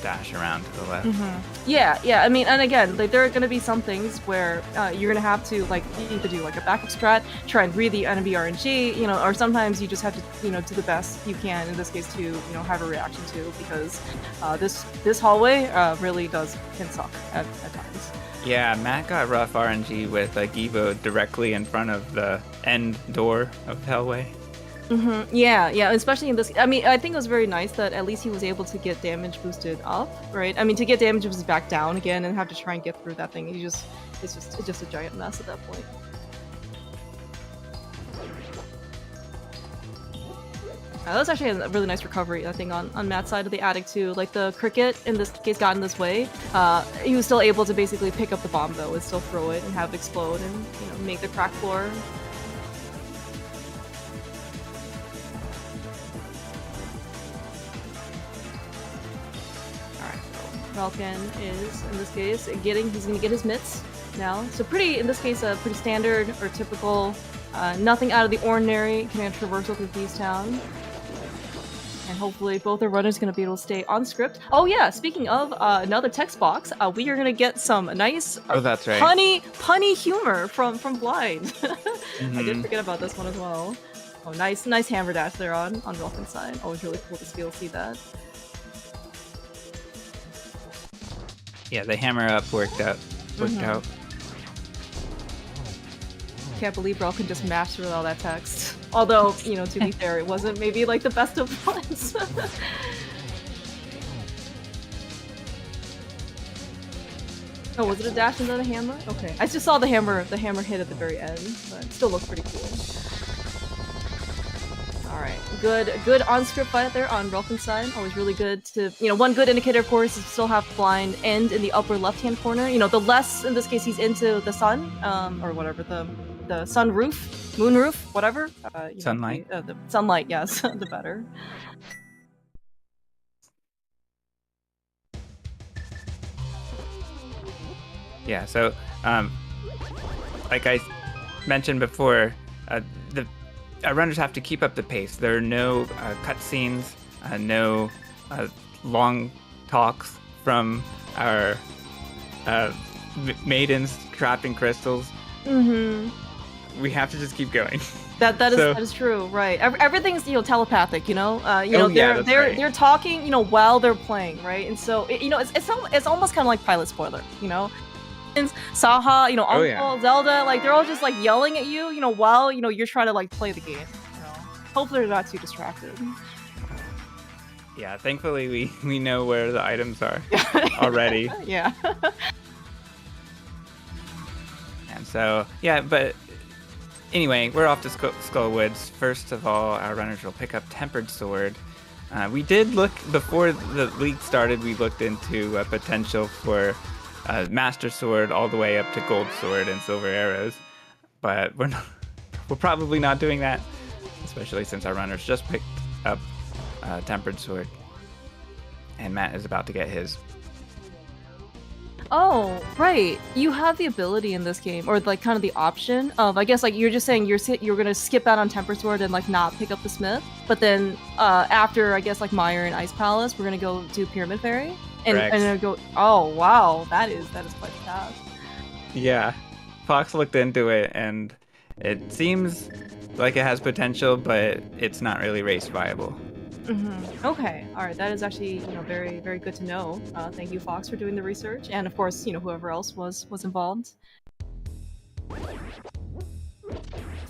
C: dash around to the left.
B: Yeah. I mean, and again, like there are going to be some things where you're going to have to either do like a backup strat, try and read the enemy RNG, or sometimes you just have to, do the best you can. In this case, to have a reaction to, because this hallway really can suck at times.
C: Yeah, Matt got rough RNG with Evo directly in front of the end door of Hellway.
B: Yeah, especially in this. I mean, I think it was very nice that at least he was able to get damage boosted up, right? I mean, to get damage boosted back down again and have to try and get through that thing, it's just a giant mess at that point. That was actually a really nice recovery, I think, on Matt's side of the attic too. Like the cricket in this case got in this way. He was still able to basically pick up the bomb though and still throw it and have it explode and make the crack floor. Relkin is, in this case, he's gonna get his mitts now. So in this case, a pretty standard or typical, nothing out of the ordinary kind of traversal through Thieves Town. And hopefully both our runners are gonna be able to stay on script. Oh yeah, speaking of another text box, we are gonna get some nice
C: that's right.
B: punny humor from Blind. I did forget about this one as well. Oh, nice hammer dash there on Relkin's side. Always really cool to be able to see that.
C: Yeah, the hammer up worked out.
B: Can't believe Relkin just mashed through all that text. Although, to be fair, it wasn't maybe like the best of ones. Oh, was it a dash and then a hammer? Okay, I just saw the hammer hit at the very end, but it still looked pretty cool. Alright, good on-script fight there on Relkin's side. Always really good to, one good indicator, of course, is to still have Blind end in the upper left-hand corner. The less, in this case, he's into the sun, or whatever, the sun roof, moon roof, whatever.
C: Sunlight.
B: The sunlight, yes, the better.
C: Yeah, so, like I mentioned before, our runners have to keep up the pace. There are no cutscenes, no long talks from our maidens trapped in crystals. We have to just keep going.
B: That is true, right? Everything's telepathic,
C: That's right.
B: They're talking, while they're playing, right? And so it's almost kind of like pilot spoiler, Saha, Uncle, Zelda, they're all just yelling at you, while you're trying to play the game. Hopefully they're not too distracted.
C: Yeah, thankfully we know where the items are already.
B: Yeah.
C: And so but anyway, we're off to Skullwoods. First of all, our runners will pick up Tempered Sword. We did look before the league started. We looked into a potential for Master Sword all the way up to Gold Sword and Silver Arrows, but we're probably not doing that, especially since our runners just picked up Tempered Sword, and Matt is about to get his.
B: Oh, right. You have the ability in this game, or kind of the option of, I guess you're just saying you're gonna skip out on Tempered Sword and not pick up the Smith, but then after I guess Mire and Ice Palace, we're gonna go do Pyramid Fairy. And go, oh wow, that is quite fast. Yeah,
C: Fox looked into it, and it seems like it has potential, but it's not really race viable.
B: Okay, all right, that is actually very very good to know. Thank you, Fox, for doing the research, and of course whoever else was involved.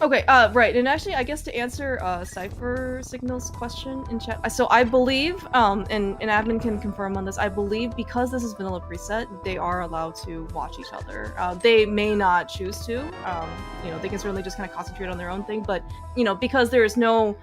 B: Okay, right, and actually, I guess to answer Cypher Signal's question in chat, so I believe, and admin can confirm on this, I believe because this is vanilla preset, they are allowed to watch each other. They may not choose to, they can certainly just kind of concentrate on their own thing, but, because there is no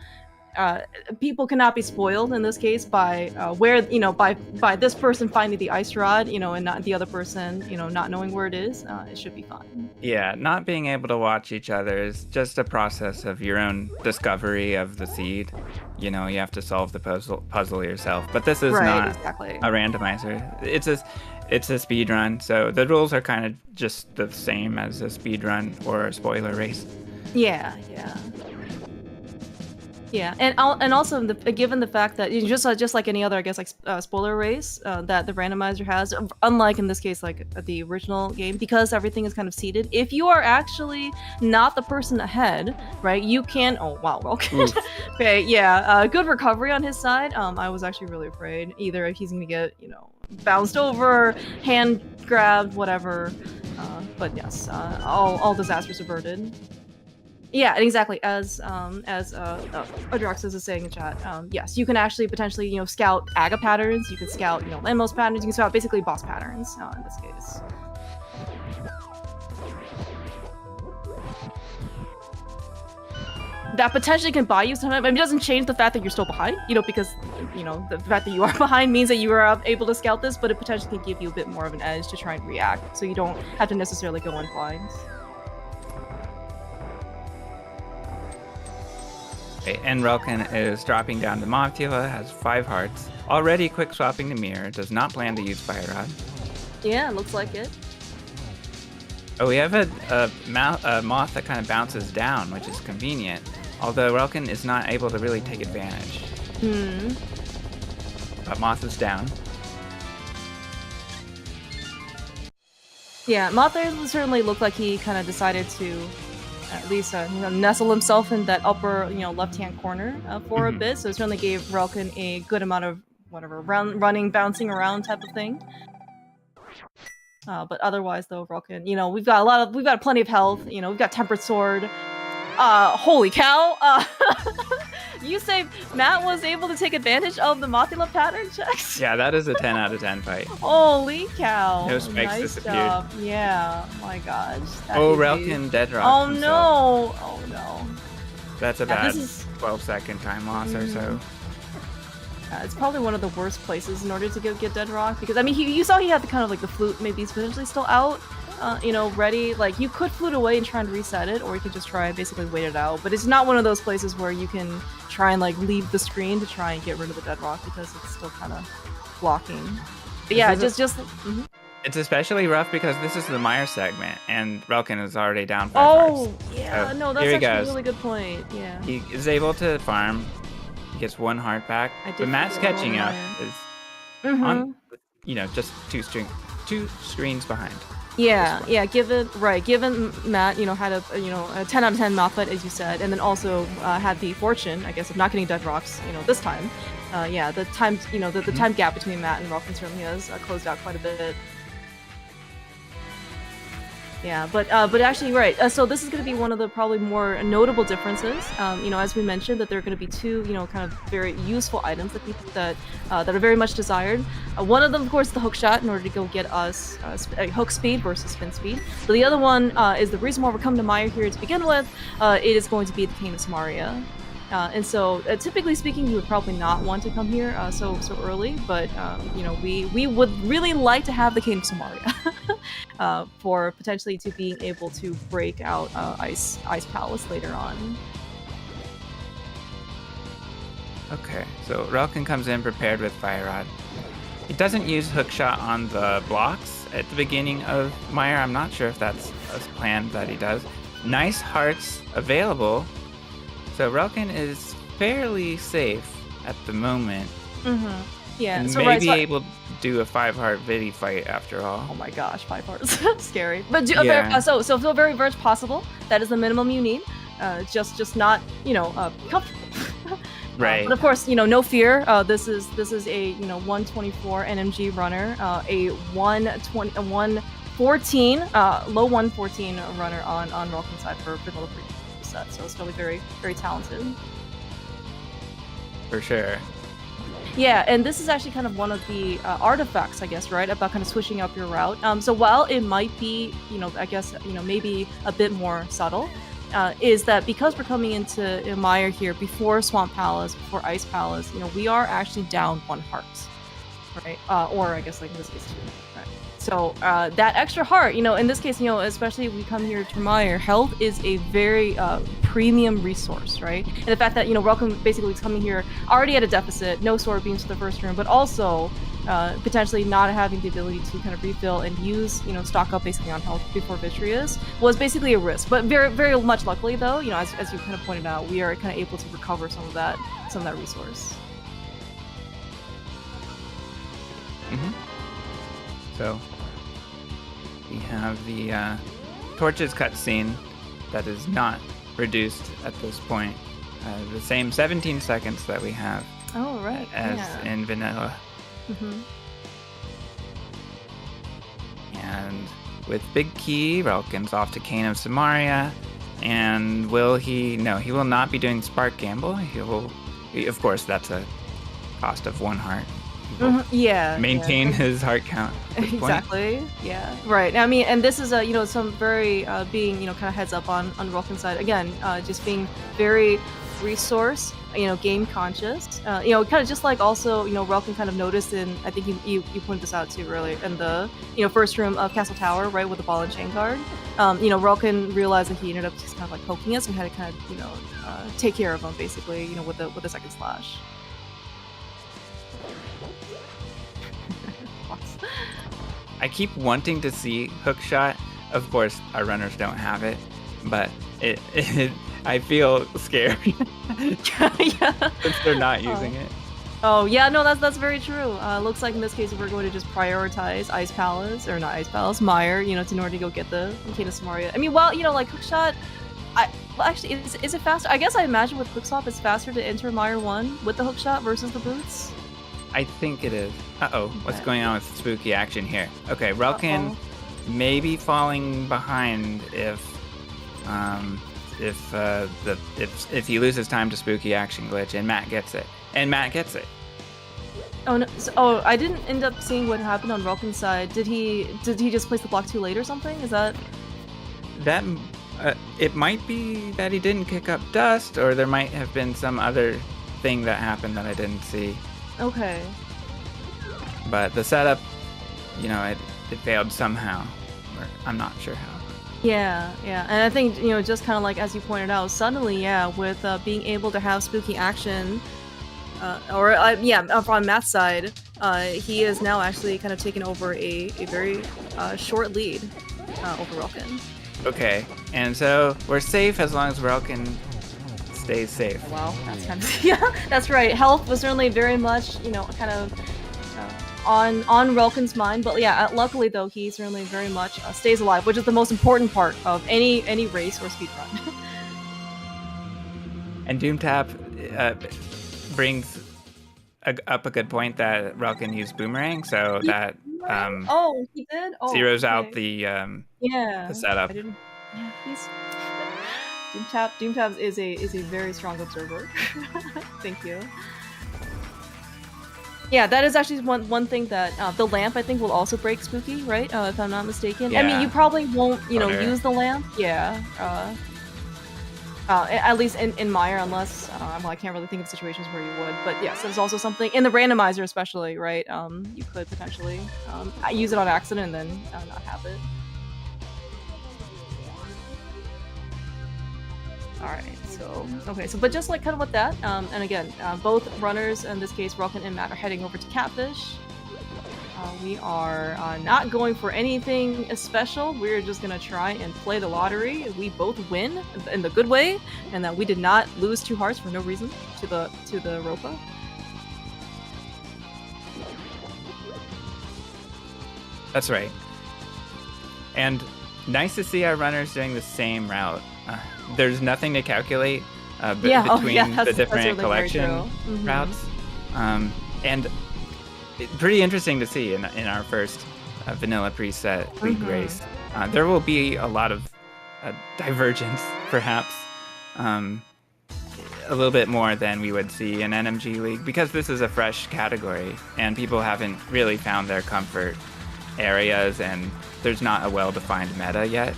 B: people cannot be spoiled in this case by where by this person finding the ice rod, and not the other person, not knowing where it is. It should be fun.
C: Yeah, not being able to watch each other is just a process of your own discovery of the seed. You have to solve the puzzle yourself. But this is not
B: exactly.
C: a randomizer. It's a speed run, so the rules are kind of just the same as a speed run or a spoiler race.
B: Yeah. Yeah, and also given the fact that just like any other, I guess, like spoiler race that the randomizer has, unlike in this case like the original game, because everything is kind of seeded. If you are actually not the person ahead, right, you can. Oh wow, Relkin. Okay, yeah, good recovery on his side. I was actually really afraid either he's gonna get bounced over, hand grabbed, whatever. But yes, all disasters averted. Yeah, exactly. As Adroxus is saying in chat, yes, you can actually potentially, scout Aga patterns. You can scout, landmost patterns. You can scout basically boss patterns in this case. That potentially can buy you some time. I mean, it doesn't change the fact that you're still behind, because, the fact that you are behind means that you are able to scout this, but it potentially can give you a bit more of an edge to try and react, so you don't have to necessarily go in blind.
C: And Relkin is dropping down to Mothula, has 5 hearts. Already quick swapping to Mirror, does not plan to use Fire Rod.
B: Yeah, looks like it.
C: Oh, we have a moth that kind of bounces down, which is convenient. Although Relkin is not able to really take advantage. But moth is down.
B: Yeah, moth certainly looked like he kind of decided to at least nestle himself in that upper, left-hand corner for a bit. So it certainly gave Relkin a good amount of running, bouncing around type of thing. But otherwise, though, Relkin, we've got plenty of health. We've got Tempered Sword. Holy cow! You say Matt was able to take advantage of the Mothula pattern checks?
C: Yeah, that is a 10 out of 10 fight.
B: Holy cow!
C: No spikes disappeared.
B: Job. Yeah, my gosh.
C: Relkin dead rocks
B: Oh
C: himself.
B: no! Oh no.
C: That's about 12-second time loss or so.
B: It's probably one of the worst places in order to get dead rock, because I mean, you saw he had the kind of like the flute, maybe he's potentially still out. Ready. Like, you could flute away and try and reset it, or you could just try and basically wait it out. But it's not one of those places where you can try and like leave the screen to try and get rid of the dead rock, because it's still kind of blocking. But yeah,
C: It's especially rough because this is the Meyer segment, and Relkin is already down 5
B: hearts.
C: Yeah,
B: so no, that's actually a really good point. Yeah.
C: He is able to farm. He gets 1 heart back. But Matt's catching up. Is on, just two screens behind.
B: Yeah, given Matt, had a 10 out of 10 mouthlet, as you said, and then also had the fortune, I guess, of not getting dead rocks, this time. The time, the time gap between Matt and Relkin certainly has closed out quite a bit. Yeah, but actually, right. So this is going to be one of the probably more notable differences. As we mentioned, that there are going to be 2, kind of very useful items that are very much desired. One of them, of course, is the hook shot in order to go get us hook speed versus spin speed. But the other one is the reason why we're coming to Meyer here to begin with. It is going to be the Cane of Samaria. And so, typically speaking, you would probably not want to come here so early, but we would really like to have the Cane of Samaria for potentially to being able to break out Ice Palace later on.
C: Okay, so Relkin comes in prepared with Fire Rod. He doesn't use Hookshot on the blocks at the beginning of Meyer. I'm not sure if that's a plan that he does. Nice hearts available. So Relkin is fairly safe at the moment.
B: Yeah,
C: and
B: so
C: maybe able to do a 5-heart Vidi fight after all.
B: Oh my gosh, 5 hearts. Scary. But so feel very much possible. That is the minimum you need. Just not, comfortable.
C: Right.
B: But of course, no fear. This is a 124 NMG runner, a 114, low 114 runner on Relkin's side for vanilla set. So it's really very, very talented.
C: For sure.
B: Yeah, and this is actually kind of one of the artifacts, I guess, right, about kind of switching up your route. So while it might be, I guess, maybe a bit more subtle, is that because we're coming into Mire here before Swamp Palace, before Ice Palace, we are actually down 1 heart, right? Or I guess like in this case 2, right? So that extra heart, in this case, especially if we come here to Mire, health is a very premium resource, right? And the fact that, Relkin basically is coming here already at a deficit, no sword beams to the first room, but also potentially not having the ability to kind of refill and use, stock up basically on health before Vitreous was basically a risk. But very, very much luckily though, as you kind of pointed out, we are kind of able to recover some of that resource.
C: So we have the Torches cutscene that is not reduced at this point. The same 17 seconds that we have as in vanilla. And with Big Key, Relkin's off to Cane of Samaria. And will he? No, he will not be doing Spark Gamble. Of course, that's a cost of 1 heart. Maintain his heart count.
B: Exactly. Yeah. Right. I mean, and this is some very being kind of heads up on Relkin's side again, just being very resource game conscious. Kind of just like also Relkin kind of noticed in, I think you pointed this out too earlier in the first room of Castle Tower, right, with the ball and chain guard. Relkin realized that he ended up just kind of like poking us and had to kind of take care of him basically with the second slash.
C: I keep wanting to see hookshot. Of course, our runners don't have it, but I feel scared since they're not using it.
B: Oh yeah, no, that's very true. Looks like in this case we're going to just prioritize Ice Palace, or not Ice Palace, Mire, in order to go get the Cane of Samaria. I mean, well, like hookshot. Actually, is it faster? I guess I imagine with quickswap it's faster to enter Mire 1 with the hookshot versus the boots.
C: I think it is. What's going on with spooky action here? Okay, Relkin may be falling behind if he loses time to spooky action glitch, and Matt gets it.
B: Oh no! I didn't end up seeing what happened on Relkin's side. Did he just place the block too late or something? Is that?
C: It might be that he didn't kick up dust, or there might have been some other thing that happened that I didn't see.
B: Okay.
C: But the setup, it failed somehow. I'm not sure how.
B: Yeah, and I think, just kind of like as you pointed out, suddenly, with being able to have spooky action, on Matt's side, he is now actually kind of taken over a very short lead over Relkin.
C: Okay, and so we're safe as long as Relkin stays safe.
B: Wow, that's kind of that's right. Health was certainly very much kind of on Relkin's mind, but luckily though he certainly very much stays alive, which is the most important part of any race or speedrun.
C: And DoomTap brings up a good point that Relkin used Boomerang, so that
B: he did.
C: Zeroes out the setup.
B: DoomTap is a very strong observer. Thank you. Yeah, that is actually one thing that the lamp I think will also break spooky, right? If I'm not mistaken. Yeah. I mean, you probably won't use the lamp. Yeah. At least in Mire, unless I can't really think of situations where you would. But yes, there's also something in the randomizer, especially, right? You could potentially use it on accident and then not have it. Alright, but just like kind of with that, and again, both runners, in this case Relkin and Matt, are heading over to Catfish. We are not going for anything special. We're just gonna try and play the lottery. We both win in the good way, and that we did not lose 2 hearts for no reason to the Ropa.
C: That's right. And nice to see our runners doing the same route. There's nothing to calculate between the different collection routes. And pretty interesting to see in our first vanilla preset league race. There will be a lot of divergence, perhaps. A little bit more than we would see in NMG League, because this is a fresh category and people haven't really found their comfort areas, and there's not a well-defined meta yet,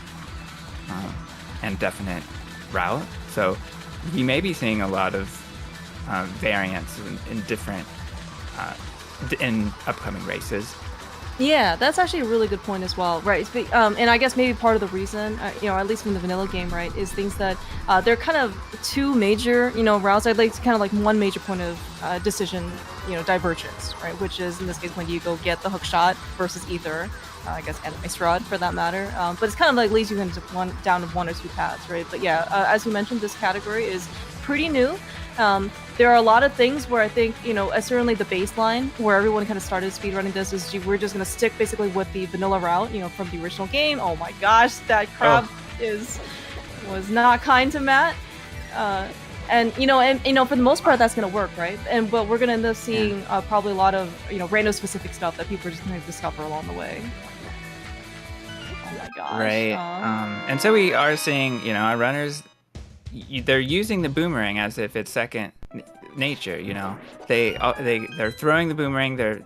C: and definite route. So you may be seeing a lot of variants in different in upcoming races.
B: Yeah, that's actually a really good point as well, right? And I guess maybe part of the reason, at least from the vanilla game, right, is things that they're kind of two major, routes. I'd like to kind of like one major point of decision, divergence, right? Which is in this case when you go get the hook shot versus either, I guess, Ice Rod for that matter. But it's kind of like leads you into down to one or two paths, right? But yeah, as you mentioned, this category is pretty new. There are a lot of things where I think, certainly the baseline where everyone kind of started speedrunning this is we're just going to stick basically with the vanilla route, from the original game. Oh my gosh, that crab was not kind to Matt. And for the most part, that's going to work, right? But we're going to end up seeing probably a lot of, random specific stuff that people are just going to discover along the way. Oh my gosh.
C: Right. And so we are seeing, our runners, they're using the boomerang as if it's second nature. They're throwing the boomerang. They're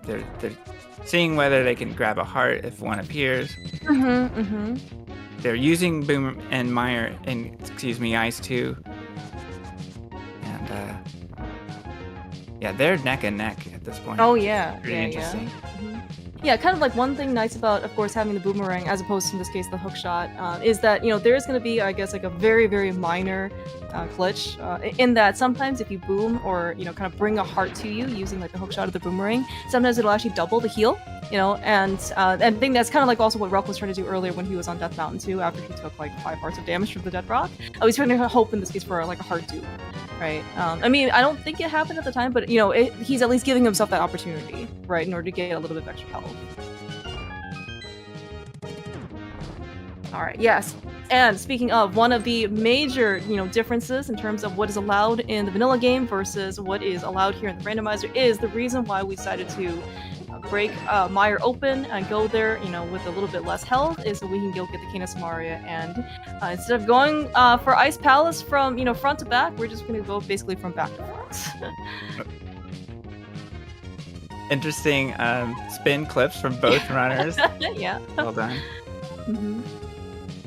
C: seeing whether they can grab a heart if one appears. They're using Boom and Meyer and Ice too. And they're neck and neck at this point.
B: Oh yeah,
C: pretty interesting.
B: Yeah. Yeah, kind of like one thing nice about, of course, having the boomerang as opposed to, in this case, the hook shot, is that, there is going to be, I guess, like a very, very minor glitch in that sometimes if you boom or, kind of bring a heart to you using like the hook shot of the boomerang, sometimes it'll actually double the heal, and I think that's kind of like also what Relkin was trying to do earlier when he was on Death Mountain too, after he took like 5 hearts of damage from the Dead Rock. I was trying to hope in this case for like a heart dupe. Right. I mean, I don't think it happened at the time, but he's at least giving himself that opportunity, right, in order to get a little bit of extra health. All right. Yes. And speaking of, one of the major, differences in terms of what is allowed in the vanilla game versus what is allowed here in the randomizer is the reason why we decided to break Meyer open and go there, with a little bit less health, is so we can go get the Cane of Samaria, and instead of going for Ice Palace from, front to back, we're just going to go basically from back to front.
C: Interesting spin clips from both runners.
B: Yeah.
C: Well done.
B: Mm-hmm.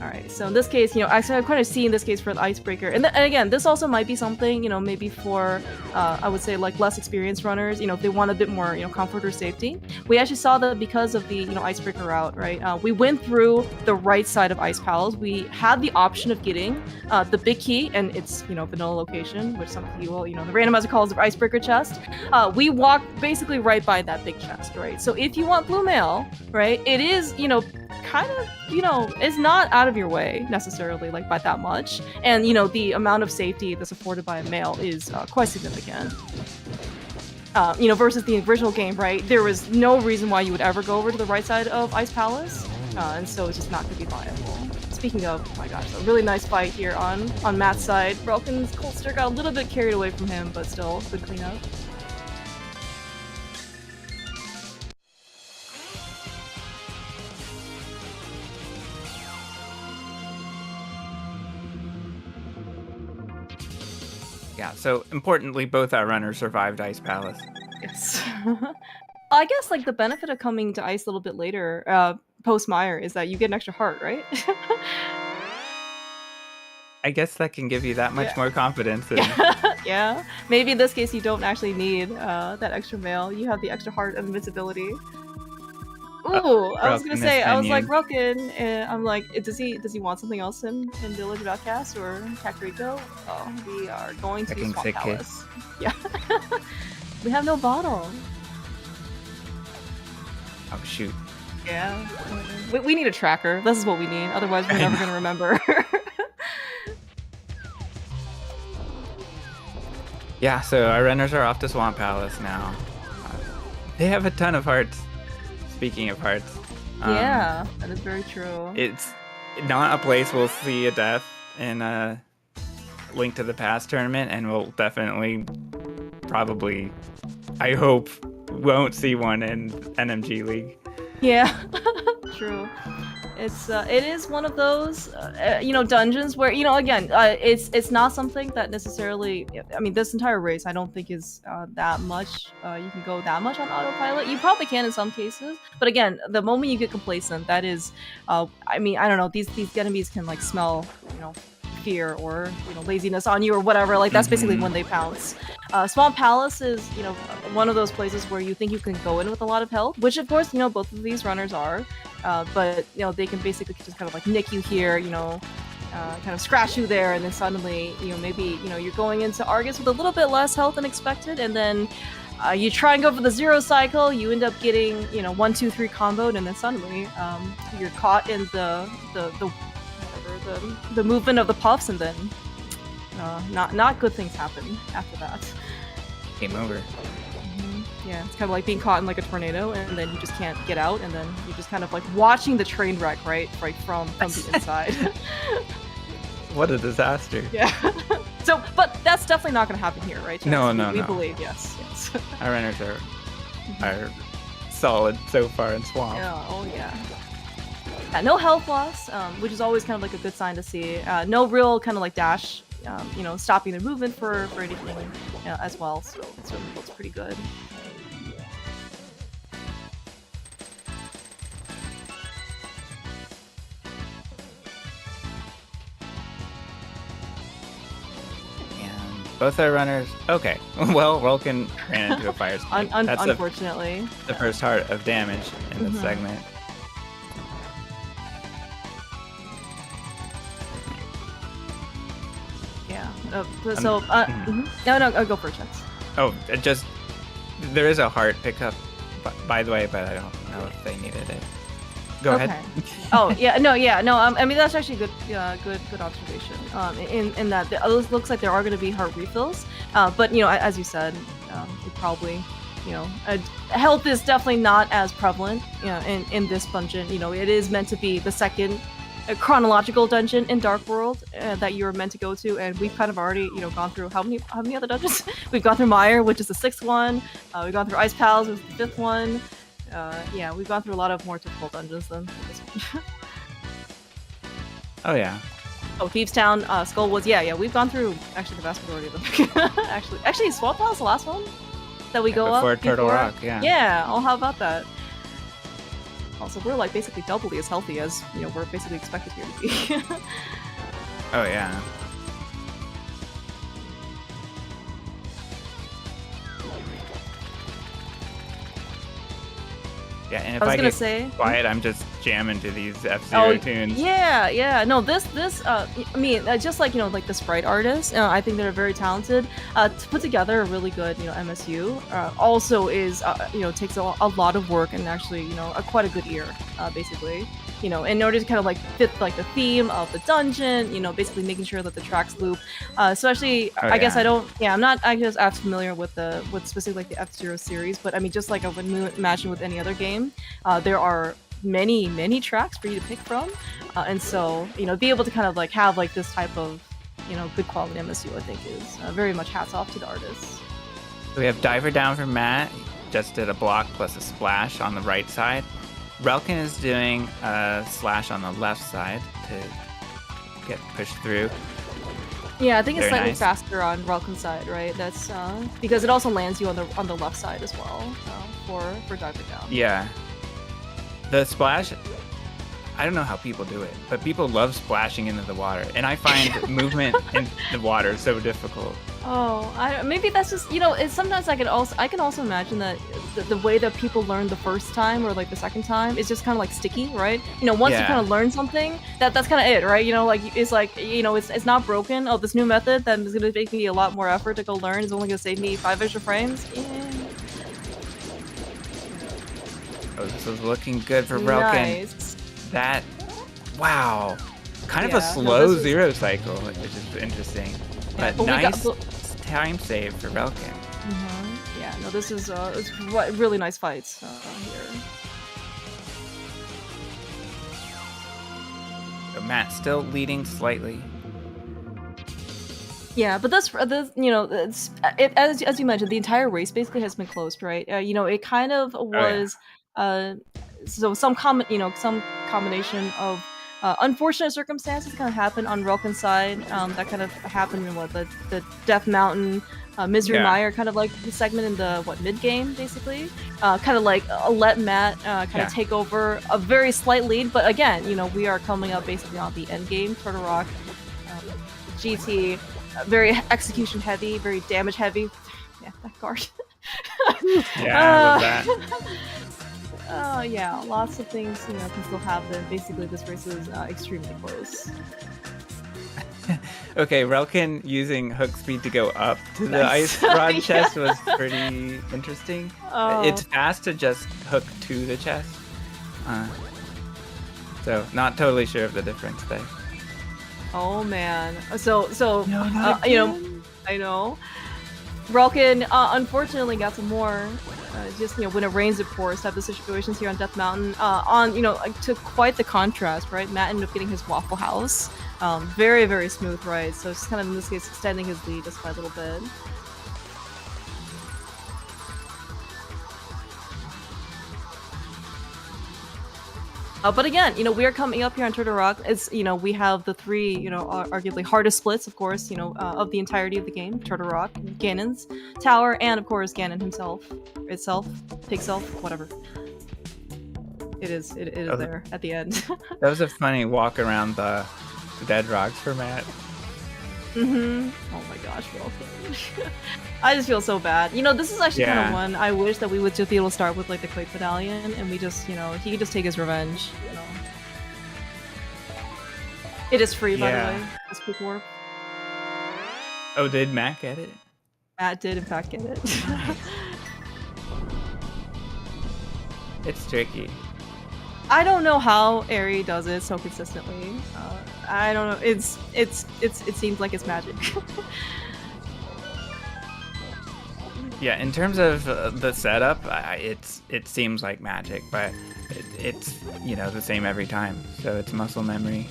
B: All right, so in this case, I kind of see in this case for the icebreaker, and again, this also might be something, maybe for, I would say, like less experienced runners, if they want a bit more, comfort or safety. We actually saw that because of the, icebreaker route, right? We went through the right side of Ice Palace. We had the option of getting the big key and its, vanilla location, which some people, the randomizer calls the icebreaker chest. We walked basically right by that big chest, right? So if you want blue mail, right, it is, kind of, it's not out of your way necessarily, like by that much, and the amount of safety that's afforded by a male is quite significant. Versus the original game, right? There was no reason why you would ever go over to the right side of Ice Palace, and so it's just not going to be viable. Speaking of, oh my gosh, a really nice fight here on Matt's side. Relkin's Colster got a little bit carried away from him, but still, good cleanup.
C: Yeah, so importantly, both our runners survived Ice Palace.
B: Yes. I guess like the benefit of coming to Ice a little bit later, post Meyer, is that you get an extra heart, right?
C: I guess that can give you that much more confidence.
B: Yeah. Maybe in this case you don't actually need that extra mail. You have the extra heart of invincibility. Ooh, I was gonna say, I was like, Relkin, and I'm like, does he want something else in Village of Outcast or Kakariko? Oh, we are going to Swamp Palace. Yeah. We have no bottle.
C: Oh, shoot.
B: Yeah. We need a tracker. This is what we need. Otherwise, we're never gonna remember.
C: Yeah, so our runners are off to Swamp Palace now. They have a ton of hearts. Speaking of hearts.
B: Yeah, that is very true.
C: It's not a place we'll see a death in a Link to the Past tournament, and we'll definitely, probably, I hope, won't see one in NMG League.
B: Yeah, true. It is one of those, dungeons where, again, it's not something that necessarily, I mean, this entire race, I don't think is that much, you can go that much on autopilot. You probably can in some cases, but again, the moment you get complacent, that is, I mean, I don't know, these enemies can, like, smell, fear or laziness on you or whatever. Like that's basically when they pounce. Swamp Palace is one of those places where you think you can go in with a lot of health, which of course both of these runners are, but they can basically just kind of like nick you here, kind of scratch you there, and then suddenly maybe you're going into Argus with a little bit less health than expected, and then you try and go for the 0 cycle, you end up getting 1, 2, 3 comboed, and then suddenly you're caught in the movement of the puffs, and then not good things happen after that.
C: Game over.
B: Yeah, it's kind of like being caught in like a tornado, and then you just can't get out, and then you're just kind of like watching the train wreck right from the inside.
C: What a disaster.
B: Yeah. So, but that's definitely not going to happen here, right?
C: No.
B: We believe, yes.
C: Our runners are solid so far in Swamp.
B: Yeah. No health loss, which is always kind of like a good sign to see. No real kind of like dash, stopping their movement for anything as well. So it certainly looks pretty good.
C: Both our runners. Okay. Well, Relkin ran into a fire spike. That's
B: unfortunately.
C: The first heart of damage in this segment.
B: Yeah. No, go for it, Chance.
C: Oh, there is a heart pickup, by the way, but I don't know if they needed it. Go ahead.
B: Oh yeah, no. I mean that's actually good observation. In that it looks like there are going to be heart refills, but as you said, it probably health is definitely not as prevalent in this dungeon. It is meant to be the second chronological dungeon in Dark World that you were meant to go to, and we've kind of already gone through how many other dungeons? We've gone through Mire, which is the 6th one. We've gone through Ice Palace, which is the 5th one. Yeah, we've gone through a lot of more difficult dungeons than this one.
C: Oh yeah.
B: Oh, Thieves Town, Skullwoods. Yeah, we've gone through actually the vast majority of them. actually, Swamp Palace, the last one that we go
C: before
B: up
C: Turtle Rock. Yeah.
B: Yeah. Oh, how about that? Also, we're like basically doubly as healthy as we're basically expected here to be.
C: Oh yeah. Yeah, and if I get quiet, I'm just jamming to these F-Zero tunes.
B: Yeah. No, this. I mean, just like like the sprite artists, I think they're very talented. To put together a really good MSU also is takes a lot of work and actually quite a good ear, basically. In order to kind of like fit like the theme of the dungeon, basically making sure that the tracks loop. So actually, I guess I'm not as familiar with specifically like the F-Zero series, but I mean, just like I would imagine with any other game, there are many tracks for you to pick from, and so be able to kind of like have like this type of good quality MSU, I think is very much hats off to the artists.
C: We have Diver Down from Matt, just did a block plus a splash on the right side. Relkin is doing a slash on the left side to get pushed through.
B: Yeah, I think it's slightly faster on Relkin's side, right? That's because it also lands you on the left side as well for Diver Down.
C: Yeah. The splash, I don't know how people do it, but people love splashing into the water, and I find movement in the water so difficult.
B: Oh, maybe that's just it's sometimes I can also imagine that the way that people learn the first time or like the second time is just kind of like sticky, right? Once you kind of learn something, that's kind of it, right? It's not broken. Oh, this new method that is gonna make me a lot more effort to go learn is only gonna save me 5 extra frames. Yeah.
C: Oh, this is looking good for Relkin.
B: Nice.
C: Wow. Kind of a slow 0 cycle, which is interesting. But nice time save for Relkin.
B: Yeah, no, this is it's really nice fights here.
C: So Matt still leading slightly.
B: Yeah, but this as you mentioned, the entire race basically has been closed, right? It kind of was so some combination of unfortunate circumstances kind of happened on Relkin's side. That kind of happened in the Death Mountain, Misery Mire kind of like the segment in the mid game basically. Kind of like let Matt kind of take over a very slight lead, but again, we are coming up basically on the end game, Turtle Rock. GT, very execution heavy, very damage heavy. Yeah, that card.
C: Yeah, I love that.
B: Oh yeah, lots of things can still happen. Basically, this race is extremely close.
C: Okay, Relkin using hook speed to go up to the
B: Nice.
C: ice rod
B: Yeah.
C: chest was pretty interesting.
B: Oh.
C: It's fast to just hook to the chest. So not totally sure of the difference there.
B: Oh man. So
C: No, not
B: I know. Relkin unfortunately got some more just when it rains it pours type of situations here on Death Mountain. To quite the contrast, right? Matt ended up getting his Waffle House. Very, very smooth ride. So it's just kind of in this case extending his lead just by a little bit. But again, we are coming up here on Turtle Rock. It's we have the three arguably hardest splits, of course, of the entirety of the game: Turtle Rock, Ganon's Tower, and of course Ganon himself, Pigself, whatever. It is there at the end.
C: That was a funny walk around the dead rocks for Matt.
B: Oh my gosh, Relkin. I just feel so bad. This is actually kind of one I wish that we would just be able to start with like the Quake Medallion, and we just, he could just take his revenge. It is free, by the way. This Quick Warp.
C: Oh, did Matt get it?
B: Matt did, in fact, get it.
C: It's tricky.
B: I don't know how Eri does it so consistently. I don't know. It seems like it's magic.
C: Yeah, in terms of the setup, it seems like magic, but it's the same every time. So it's muscle memory.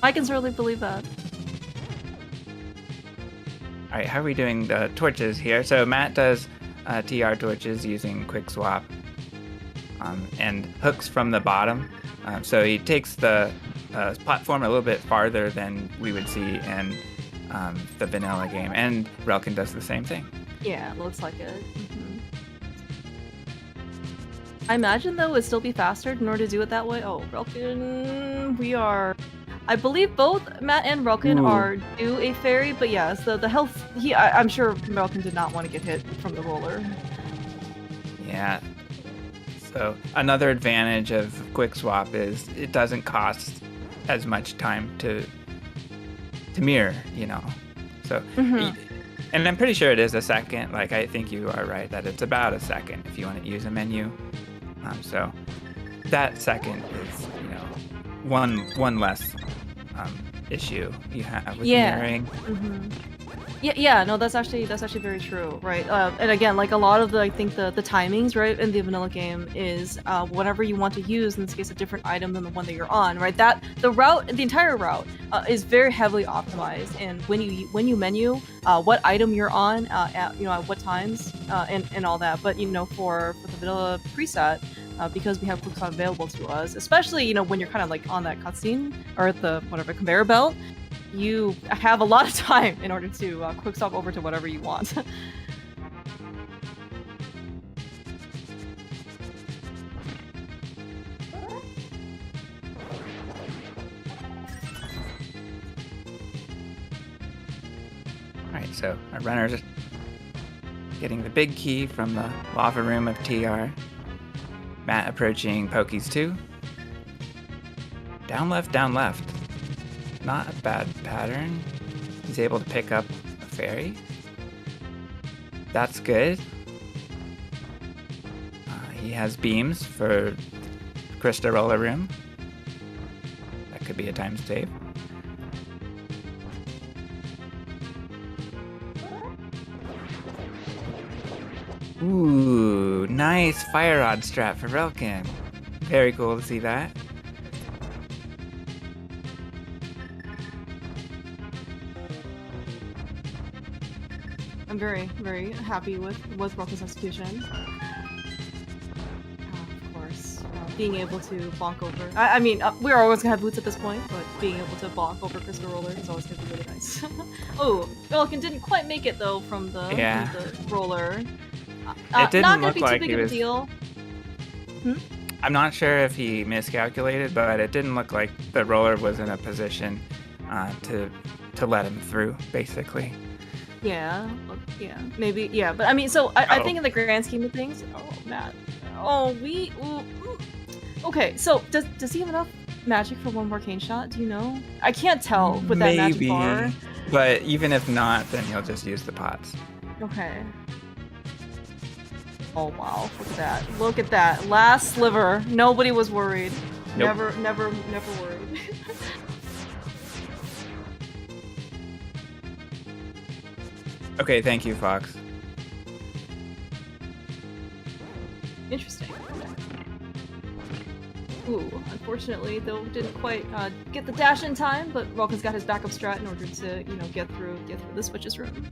B: I can certainly believe that.
C: All right, how are we doing the torches here? So Matt does TR torches using quick swap and hooks from the bottom. So he takes the platform a little bit farther than we would see in the vanilla game, and Relkin does the same thing.
B: Yeah, it looks like it. I imagine though it would still be faster in order to do it that way. Oh, Relkin, I believe both Matt and Relkin are due a fairy, but yes, the health. I'm sure Relkin did not want to get hit from the roller.
C: Yeah. So another advantage of quick swap is it doesn't cost as much time to mirror, So, and I'm pretty sure it is a second. Like, I think you are right that it's about a second if you want to use a menu. So that second is, one less issue you have with mirroring.
B: Yeah, no, that's actually very true, right? And again, like a lot of I think the timings, right, in the vanilla game is whatever you want to use, in this case, a different item than the one that you're on, right? That the entire route is very heavily optimized, and when you menu what item you're on, at what times, and all that. But for the vanilla preset, because we have quick swap available to us, especially when you're kind of like on that cutscene or the conveyor belt. You have a lot of time in order to quick swap over to whatever you want.
C: Alright, so our runners are getting the big key from the lava room of TR. Matt approaching Pokies 2. Down left, down left. Not a bad pattern. He's able to pick up a fairy. That's good. He has beams for Krista Roller Room. That could be a time save. Ooh, nice fire rod strat for Relkin. Very cool to see that.
B: I'm very, very happy with Relkin's execution. Of course, being able to bonk over. I mean, we're always gonna have boots at this point, but being able to bonk over Crystal Roller is always gonna be really nice. Oh, Relkin didn't quite make it though from the roller.
C: It didn't
B: not gonna
C: look
B: be
C: like
B: too big
C: he
B: of a
C: was.
B: deal.
C: I'm not sure if he miscalculated, but it didn't look like the roller was in a position to let him through, basically.
B: Yeah, yeah, maybe, yeah. But I mean, so I think in the grand scheme of things, Matt. Okay, so does he have enough magic for one more cane shot? Do you know? I can't tell with that magic bar.
C: But even if not, then he'll just use the pots.
B: Okay. Oh wow, look at that. Look at that. Last sliver. Nobody was worried.
C: Nope.
B: Never worried.
C: Okay, thank you, Fox.
B: Interesting. Ooh, unfortunately, though, didn't quite get the dash in time, but Relkin's got his backup strat in order to, get through the switches room.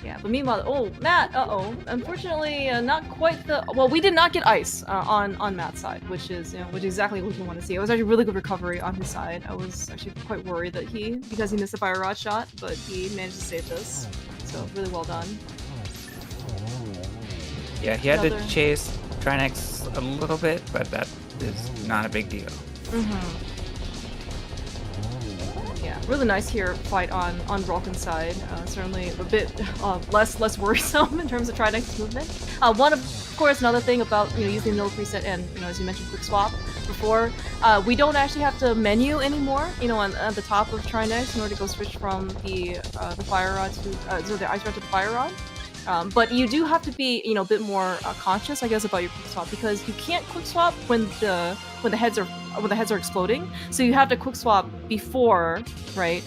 B: Yeah, but meanwhile, oh, Matt, unfortunately, not quite the. Well, we did not get ice on Matt's side, which is exactly what we want to see. It was actually really good recovery on his side. I was actually quite worried that because he missed the fire rod shot, but he managed to save this. So really well done.
C: Yeah, he had to chase Trinex a little bit, but that is not a big deal.
B: Yeah, really nice here fight on Relkin's side. Certainly a bit less worrisome in terms of Trinex's movement. Of course, another thing about using the middle preset and as you mentioned, quick swap before, we don't actually have to menu anymore. On the top of Trinex in order to go switch from the fire rod to the ice rod to the fire rod. But you do have to be, a bit more conscious, I guess, about your quick swap because you can't quick swap when the heads are exploding. So you have to quick swap before, right?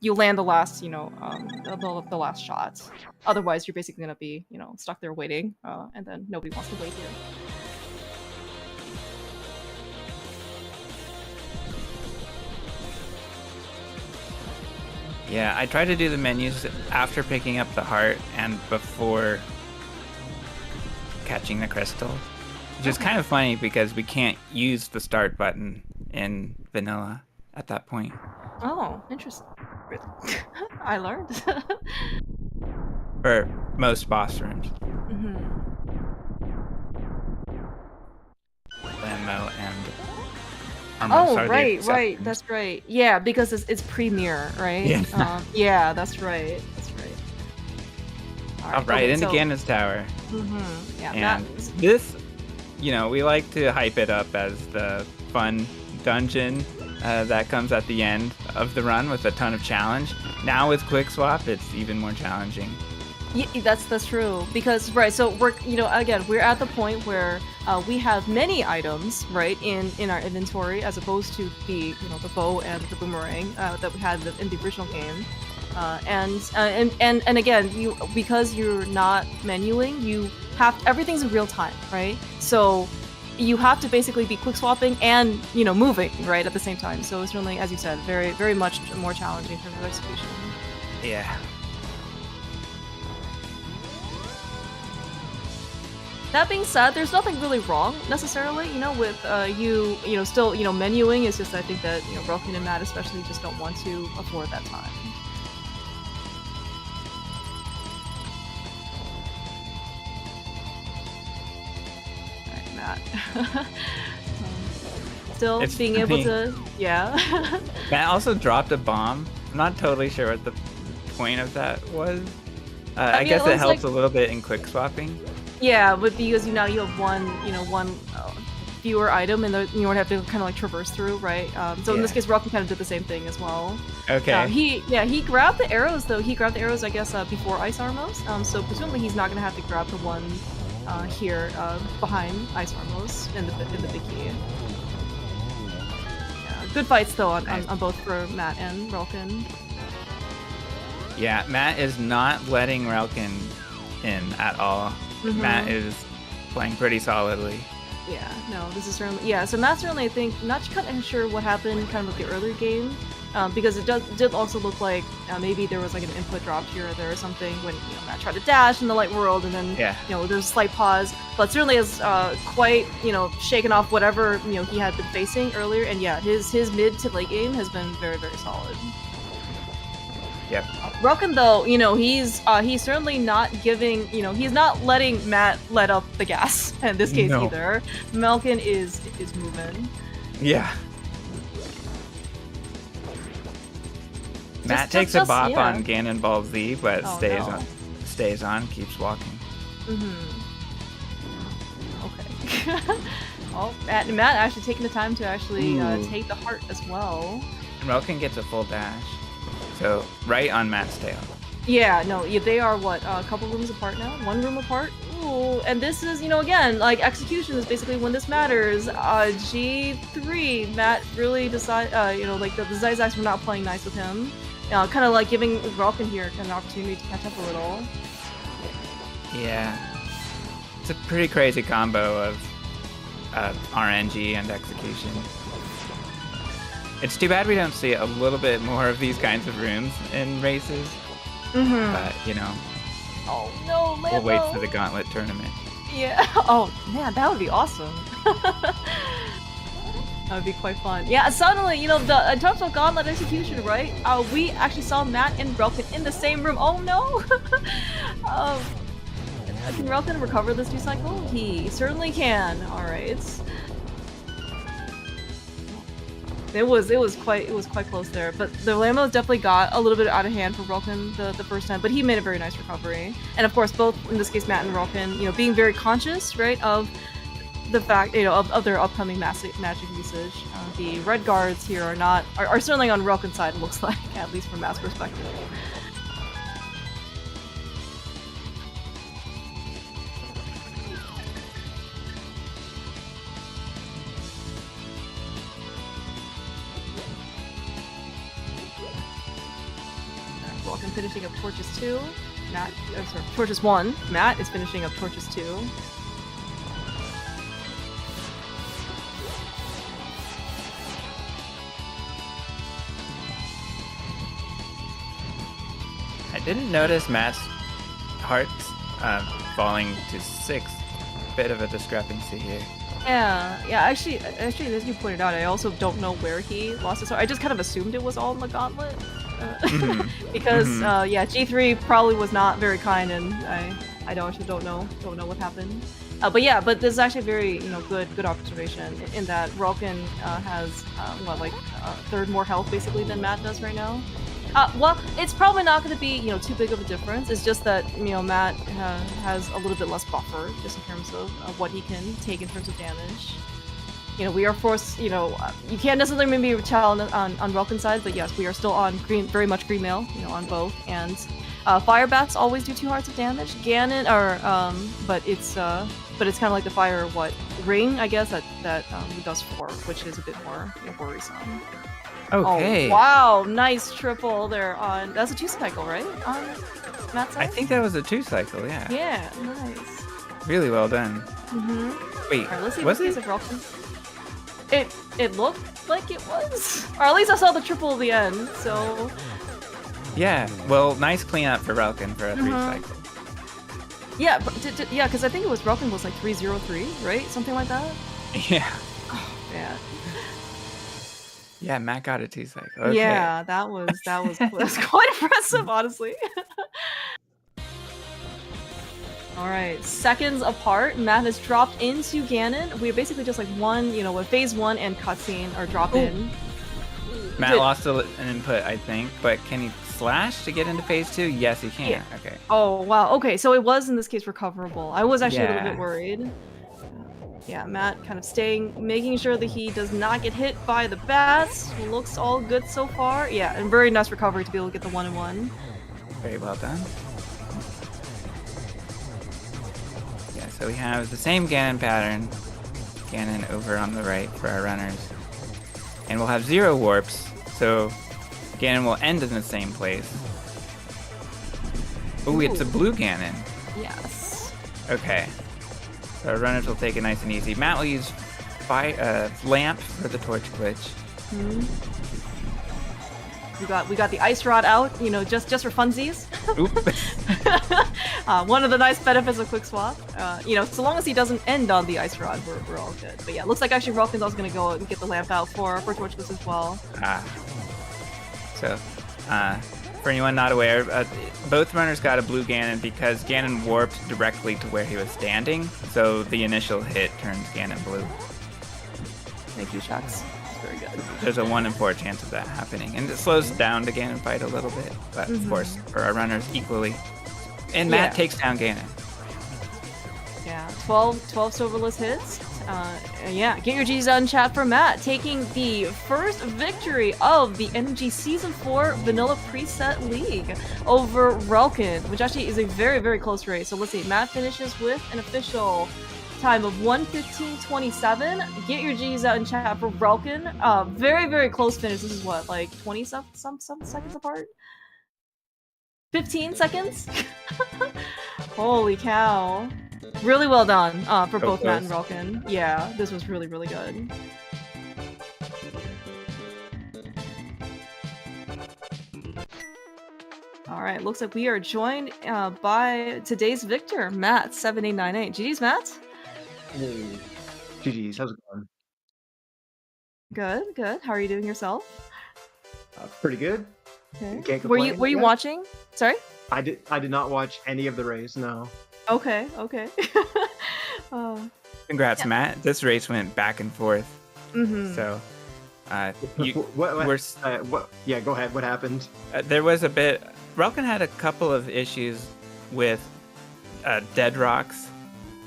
B: You land the last, the last shots. Otherwise, you're basically gonna be, stuck there waiting, and then nobody wants to wait here.
C: Yeah, I try to do the menus after picking up the heart and before catching the crystal. Which is kind of funny because we can't use the start button in vanilla at that point.
B: Oh, interesting. I learned.
C: For most boss rooms. Ammo and
B: oh, right. That's right. Yeah, because it's premiere, right?
C: Yeah.
B: Yeah, that's right.
C: All right, into Ganon's Tower.
B: Yeah,
C: and this, we like to hype it up as the fun dungeon that comes at the end of the run with a ton of challenge. Now with Quick Swap, it's even more challenging.
B: Yeah, that's true because so we're we're at the point where we have many items in our inventory as opposed to the the bow and the boomerang that we had in the original game, and again because you're not menuing, you have everything's in real time, right? So you have to basically be quick swapping and moving at the same time. So it's really, as you said, very very much more challenging in terms of execution.
C: Yeah.
B: That being said, there's nothing really wrong necessarily, with still menuing. It's just I think that Relkin and Matt especially just don't want to afford that time. Alright, Matt. Still
C: It's
B: being able to, yeah.
C: Matt also dropped a bomb. I'm not totally sure what the point of that was. I guess it helps a little bit in quick swapping.
B: Yeah, but because you have one fewer item, and you would have to kind of traverse through, right? So in this case, Relkin kind of did the same thing as well.
C: Okay.
B: He grabbed the arrows though. He grabbed the arrows, I guess, before Ice Armos. So presumably he's not gonna have to grab the one here behind Ice Armos in the big key. Yeah, good fights though on both for Matt and Relkin.
C: Yeah, Matt is not letting Relkin in at all. Matt is playing pretty solidly.
B: Yeah, no, this is certainly, so Matt certainly, I think, not kind of sure what happened kind of with the earlier game, because it did also look like maybe there was like an input drop here or there or something when Matt tried to dash in the light world, and then there's a slight pause, but certainly has quite shaken off whatever he had been facing earlier, and his mid to late game has been very very solid.
C: Yep.
B: Relkin, though, he's certainly not giving, he's not letting Matt let up the gas in this case either. Relkin is moving.
C: Yeah. Matt takes a bop on Ganon Ball Z, but stays on, keeps walking.
B: Okay. Oh, Matt actually taking the time to actually take the heart as well.
C: Relkin gets a full dash, so right on Matt's tail.
B: Yeah, no, they are a couple rooms apart now, 1 room apart. Ooh, and this is, again, like execution is basically when this matters. G3, Matt really decide, like the Zygzags were not playing nice with him. Kind of like giving Relkin here kind of an opportunity to catch up a little.
C: Yeah, it's a pretty crazy combo of RNG and execution. It's too bad we don't see a little bit more of these kinds of rooms in races. But,
B: oh no, Lambo.
C: We'll wait for the Gauntlet tournament.
B: Yeah. Oh, man, that would be awesome. That would be quite fun. Yeah, suddenly, in terms of Gauntlet execution, right? We actually saw Matt and Relkin in the same room. Oh no! Can Relkin recover this 2 cycle? He certainly can. All right. It was quite close there, but the Lambo definitely got a little bit out of hand for Relkin the first time, but he made a very nice recovery. And of course, both in this case Matt and Relkin, being very conscious, right, of the fact, of their upcoming magic usage. The red guards here are certainly on Relkin's side. It looks like, at least from Matt's perspective. Relkin finishing up Torches 2. Torches 1. Matt is finishing up Torches 2.
C: I didn't notice Matt's hearts falling to 6. Bit of a discrepancy here.
B: Yeah. Actually, as you pointed out, I also don't know where he lost his heart. I just kind of assumed it was all in the Gauntlet. Because G3 probably was not very kind, and I actually don't know what happened. But this is actually a very good observation in that Relkin has 1/3 more health basically than Matt does right now. Well, it's probably not going to be too big of a difference. It's just that Matt has a little bit less buffer just in terms of what he can take in terms of damage. We are forced, you can't necessarily maybe tell on Relkin's side, but yes, we are still on green, very much green mail, on both. And fire bats always do 2 hearts of damage. Ganon, but it's kind of like the fire ring, I guess that does 4, which is a bit more worrisome.
C: Okay.
B: Oh, wow, nice triple there on. That's a 2 cycle, right? On Matt's side?
C: I think that was a 2 cycle, yeah.
B: Yeah, nice.
C: Really well done. Wait,
B: right, let's see
C: was
B: it? Relkin. It looked like it was, or at least I saw the triple at the end. So.
C: Yeah. Well, nice cleanup for Relkin for a 3 cycle.
B: Yeah, because I think it was Relkin was like 303, right? Something like that.
C: Yeah.
B: Oh man.
C: Yeah, Matt got a 2 cycle. Okay.
B: Yeah, that was quite impressive, honestly. All right, seconds apart, Matt has dropped into Ganon. We're basically just like with phase 1 and cutscene are drop in.
C: Matt lost an input, I think, but can he slash to get into phase 2? Yes, he can. Yeah. Okay.
B: Oh wow. Okay, so it was in this case recoverable. I was actually a little bit worried. Yeah, Matt kind of making sure that he does not get hit by the bats. Looks all good so far. Yeah, and very nice recovery to be able to get the 1-1.
C: Very well done. Yeah, so we have the same Ganon pattern. Ganon over on the right for our runners. And we'll have 0 warps, so Ganon will end in the same place. Ooh, it's a blue Ganon.
B: Yes.
C: Okay. So our runners will take it nice and easy. Matt will use lamp for the torch glitch.
B: We got the ice rod out, just for funsies. One of the nice benefits of quick swap. So long as he doesn't end on the ice rod, we're all good. But yeah, looks like actually Relkin's also gonna go and get the lamp out for torch glitch as well.
C: So for anyone not aware, both runners got a blue Ganon because Ganon warped directly to where he was standing, so the initial hit turns Ganon blue.
B: Thank you, Shucks. That's very good.
C: There's a 1 in 4 chance of that happening, and it slows down the Ganon fight a little bit, but of course, for our runners equally. And Matt takes down Ganon.
B: Yeah, 12 silverless hits. Yeah, get your G's out in chat for Matt, taking the first victory of the NMG Season 4 Vanilla Preset League over Relkin, which actually is a very, very close race. So let's see, Matt finishes with an official time of 1:15.27. Get your G's out in chat for Relkin. Very, very close finish. This is what, like 20 some seconds apart? 15 seconds? Holy cow. Really well done for both Matt and Relkin. Yeah, this was really, really good. Alright, looks like we are joined by today's victor, matt7898. GG's, Matt?
D: Hey. GG's, how's it going?
B: Good, good. How are you doing yourself?
D: Pretty good.
B: Okay.
D: Can't complain.
B: Were you watching? Sorry?
D: I did not watch any of the race, no.
B: Okay.
C: Congrats, Matt. This race went back and forth. So,
D: yeah, go ahead. What happened?
C: There was a bit. Relkin had a couple of issues with dead rocks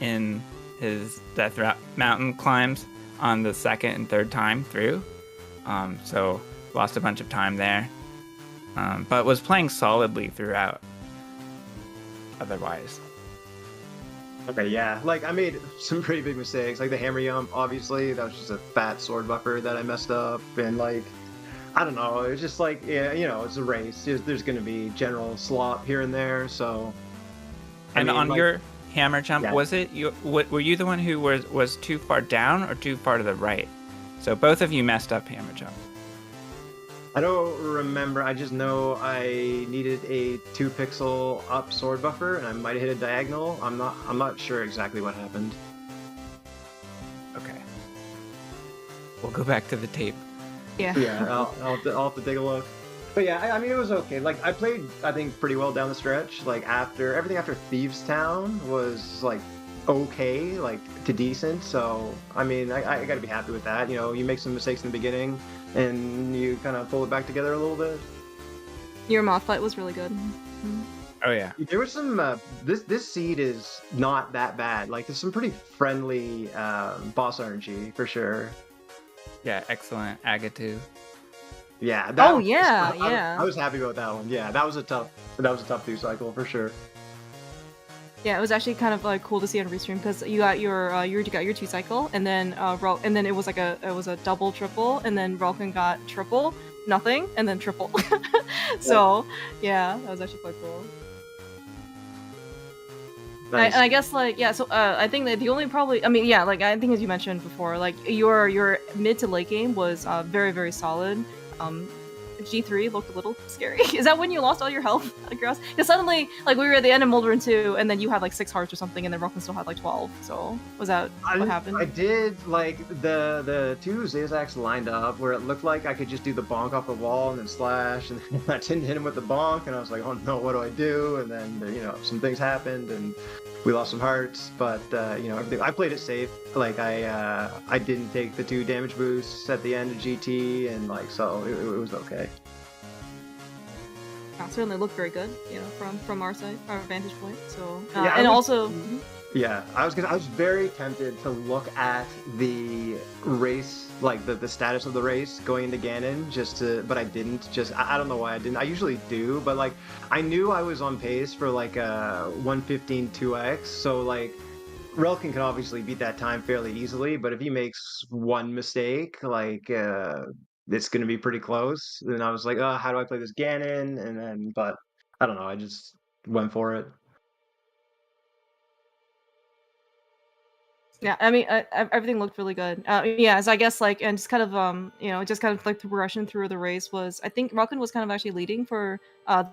C: in his Death Mountain climbs on the second and third time through. So lost a bunch of time there. But was playing solidly throughout. Otherwise.
D: Okay, yeah. Like, I made some pretty big mistakes. Like the hammer jump, obviously. That was just a fat sword buffer that I messed up. And, like, I don't know. It was just like, yeah, you know, it's a race. There's going to be general slop here and there, so...
C: And on your hammer jump, was it... were you the one who was too far down or too far to the right? So both of you messed up hammer jump.
D: I don't remember. I just know I needed a 2-pixel up sword buffer, and I might have hit a diagonal. I'm not sure exactly what happened.
C: Okay. We'll go back to the tape.
B: Yeah.
D: Yeah, I'll have to take a look. But yeah, I mean, it was okay. Like, I played, I think, pretty well down the stretch. Like, everything after Thieves Town was, like, okay, like, to decent. So, I mean, I gotta be happy with that. You know, you make some mistakes in the beginning, and you kind of pull it back together a little bit.
B: Your moth fight was really good.
C: Oh yeah.
D: There was some this seed is not that bad. Like, there's some pretty friendly boss RNG for sure.
C: Yeah, excellent. Agatu.
D: Yeah.
B: Yeah.
D: I was happy about that one. Yeah, that was a tough 2 cycle for sure.
B: Yeah, it was actually kind of like cool to see on restream because you got your 2 cycle, and then it was like a double triple, and then Relkin got triple, nothing, and then triple. So yeah, that was actually quite cool.
D: Nice.
B: And I guess like so I think that the only probably like I think as you mentioned before, like your mid to late game was very, very solid. G3 looked a little scary. Is that when you lost all your health? Because suddenly, like, we were at the end of Mulder 2, and then you had like 6 hearts or something, and then Relkin still had like 12. So was that what happened?
D: I did like the 2 Zazaks lined up where it looked like I could just do the bonk off the wall and then slash, and I didn't hit him with the bonk, and I was like, oh no, what do I do? And then some things happened, and we lost some hearts, but I played it safe. Like I didn't take the 2 damage boosts at the end of GT, and like so it was okay.
B: Certainly looked very good, from our side, our vantage point. So
D: yeah, I was very tempted to look at the race, like the status of the race going into Ganon, but I didn't. I don't know why I didn't. I usually do, but like I knew I was on pace for like a 1:15 2x, so like Relkin can obviously beat that time fairly easily, but if he makes one mistake, like it's going to be pretty close. And I was like, oh, how do I play this Ganon? But I don't know, I just went for it.
B: Yeah, I mean, everything looked really good. Yeah, so I guess like, and just kind of, just kind of like the progression through the race was, I think Relkin was kind of actually leading for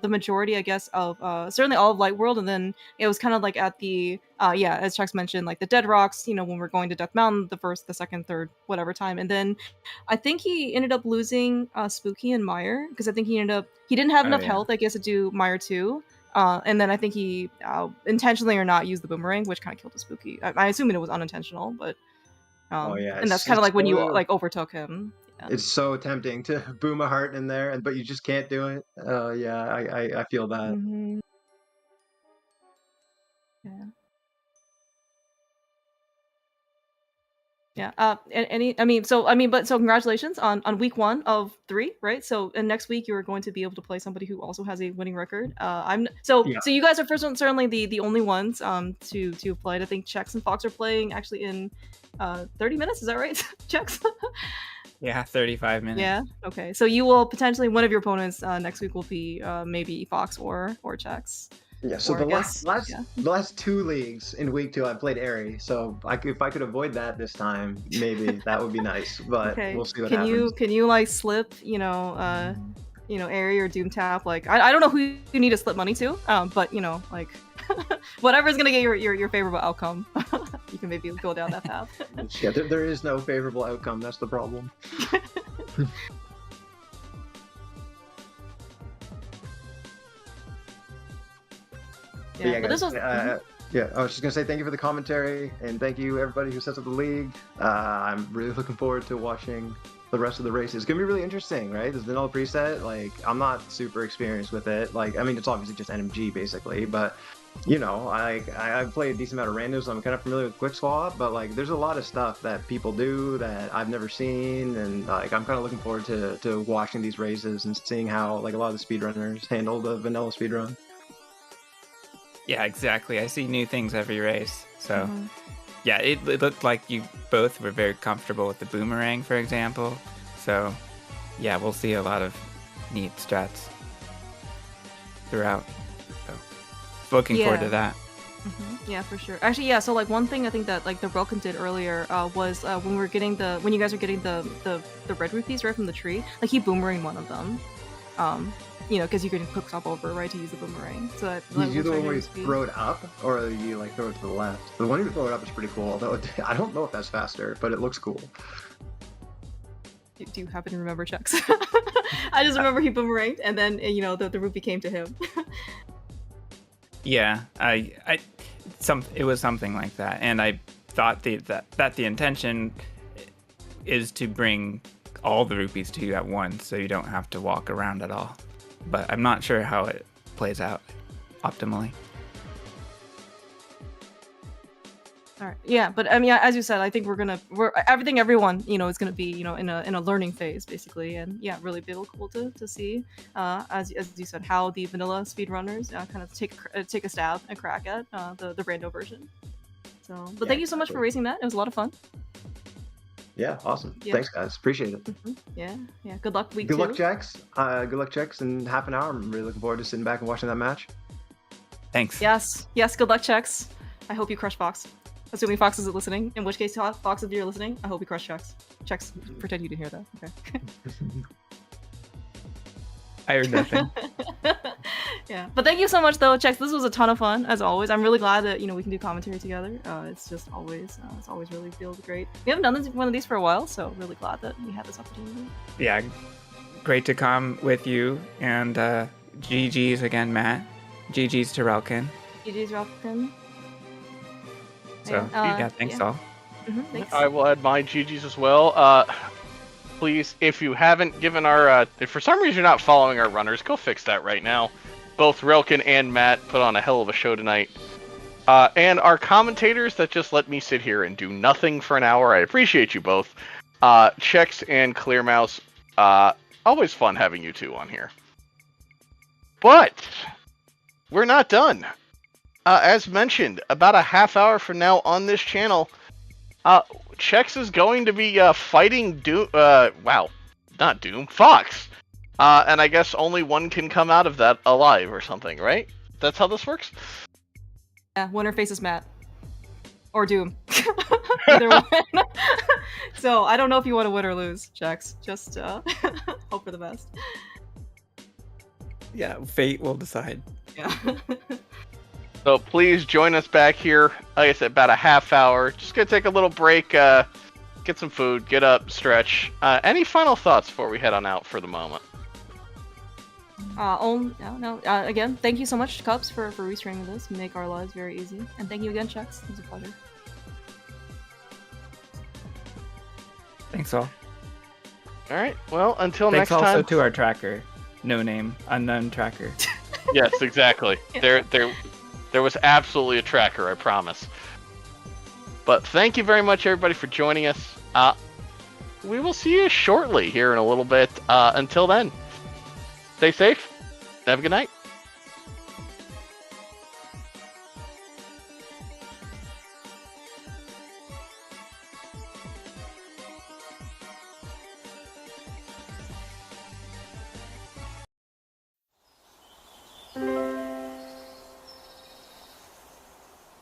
B: the majority, I guess, of certainly all of Light World, and then it was kind of like at the, yeah, as Chuck's mentioned, like the Dead Rocks, when we're going to Death Mountain, the first, the second, third, whatever time, and then I think he ended up losing Spooky and Meyer because I think he didn't have
C: Oh,
B: enough
C: yeah.
B: health, I guess, to do Meyer 2. And then I think he intentionally or not used the boomerang, which kind of killed the Spooky. I assume it was unintentional, but
D: Oh yeah,
B: and that's kind of like when you like overtook him. Yeah.
D: It's so tempting to boom a heart in there, but you just can't do it. Yeah, I feel that.
B: Mm-hmm. Yeah. Yeah. So congratulations on week 1 of 3, right? So, and next week you are going to be able to play somebody who also has a winning record. So
D: Yeah.
B: you guys are certainly the only ones to have played. I think Chex and Fox are playing actually in 30 minutes. Is that right, Chex?
C: Yeah, 35 minutes.
B: Yeah. Okay. So you will potentially, one of your opponents next week will be maybe Fox or Chex.
D: Yeah, so
B: Or
D: the
B: I guess-
D: last 2 leagues in week 2 I played Airy, so if I could avoid that this time, maybe that would be nice. But
B: Okay.
D: we'll see what
B: Can
D: happens.
B: you like slip, Airy or Doom Tap? Like I don't know who you need to slip money to, but like whatever's gonna get your favorable outcome, you can maybe go down that path.
D: Yeah, there is no favorable outcome. That's the problem.
B: Yeah,
D: yeah,
B: but this
D: guys,
B: was
D: yeah, I was just gonna say thank you for the commentary and thank you everybody who sets up the league. I'm really looking forward to watching the rest of the races. It's gonna be really interesting, right? There's vanilla preset. Like, I'm not super experienced with it. Like, I mean, it's obviously just NMG basically, but I've played a decent amount of randoms. So I'm kind of familiar with quick swap, but like, there's a lot of stuff that people do that I've never seen, and like, I'm kind of looking forward to watching these races and seeing how like a lot of the speedrunners handle the vanilla speedrun.
C: Yeah, exactly. I see new things every race. So,
B: Mhm.
C: yeah, it looked like you both were very comfortable with the boomerang, for example. So, yeah, we'll see a lot of neat strats throughout. So, looking forward to that.
B: Yeah, for sure. Actually, yeah. So like one thing I think that like the Relkin did earlier was when you guys are getting the red rupees right from the tree, like he boomerang one of them. Because you can quick stop over, right, to use the boomerang. So that,
D: You do the one where you throw it up, or you like throw it to the left? The one you throw it up is pretty cool, although I don't know if that's faster, but it looks cool.
B: Do you happen to remember Chex? I just remember he boomeranged, and then the rupee came to him.
C: Yeah, it was something like that, and I thought that the intention is to bring all the rupees to you at once, so you don't have to walk around at all. But I'm not sure how it plays out optimally.
B: All right. Yeah, but I mean, as you said, I think everyone is gonna be in a learning phase basically, and yeah, really be cool to see as you said how the vanilla speedrunners kind of take a stab and crack at the rando version. So, but thank you so much for racing that. It was a lot of fun.
D: Yeah, awesome.
B: Yeah.
D: Thanks, guys. Appreciate it.
B: Yeah. Good luck week
D: Good
B: 2.
D: luck, Jax. Good luck, Jax. In half an hour, I'm really looking forward to sitting back and watching that match.
C: Thanks.
B: Yes. Good luck, Chex. I hope you crush Fox. Assuming Fox isn't listening, in which case, Fox, if you're listening, I hope you crush Chex. Chex, pretend you didn't hear that. Okay.
C: I heard nothing.
B: Yeah, but thank you so much, though, Chex. This was a ton of fun, as always. I'm really glad that we can do commentary together. It's just always, really feels great. We haven't done one of these for a while, so really glad that we had this opportunity.
C: Yeah, great to come with you, and GG's again, Matt. GG's to Relkin.
B: GG's Relkin.
C: So thanks all.
B: Thanks.
A: I will add my GGs as well. Please, if you haven't given our, if for some reason you're not following our runners, go fix that right now. Both Relkin and Matt put on a hell of a show tonight. And our commentators that just let me sit here and do nothing for an hour, I appreciate you both. Chex and Clearmouse, always fun having you two on here. But we're not done. As mentioned, about a half hour from now on this channel, Chex is going to be fighting Doom. Not Doom. Fox. And I guess only one can come out of that alive or something, right? That's how this works?
B: Yeah, winner faces Matt. or Doom. Either one. So I don't know if you want to win or lose, Jax. Just hope for the best.
C: Yeah, fate will decide.
B: Yeah.
A: So please join us back here. Like I said, about a half hour. Just gonna take a little break, get some food, get up, stretch. Any final thoughts before we head on out for the moment?
B: Again, thank you so much, Cubs, for restreaming this. Make our lives very easy. And thank you again, Jax. It was a pleasure.
C: Thanks all.
A: All right. Well, until
C: Thanks
A: next
C: also
A: time.
C: to our tracker. No name, unknown tracker.
A: Yes, exactly.
B: Yeah.
A: There was absolutely a tracker, I promise. But thank you very much, everybody, for joining us. We will see you shortly here in a little bit. Until then, stay safe. Have a good night.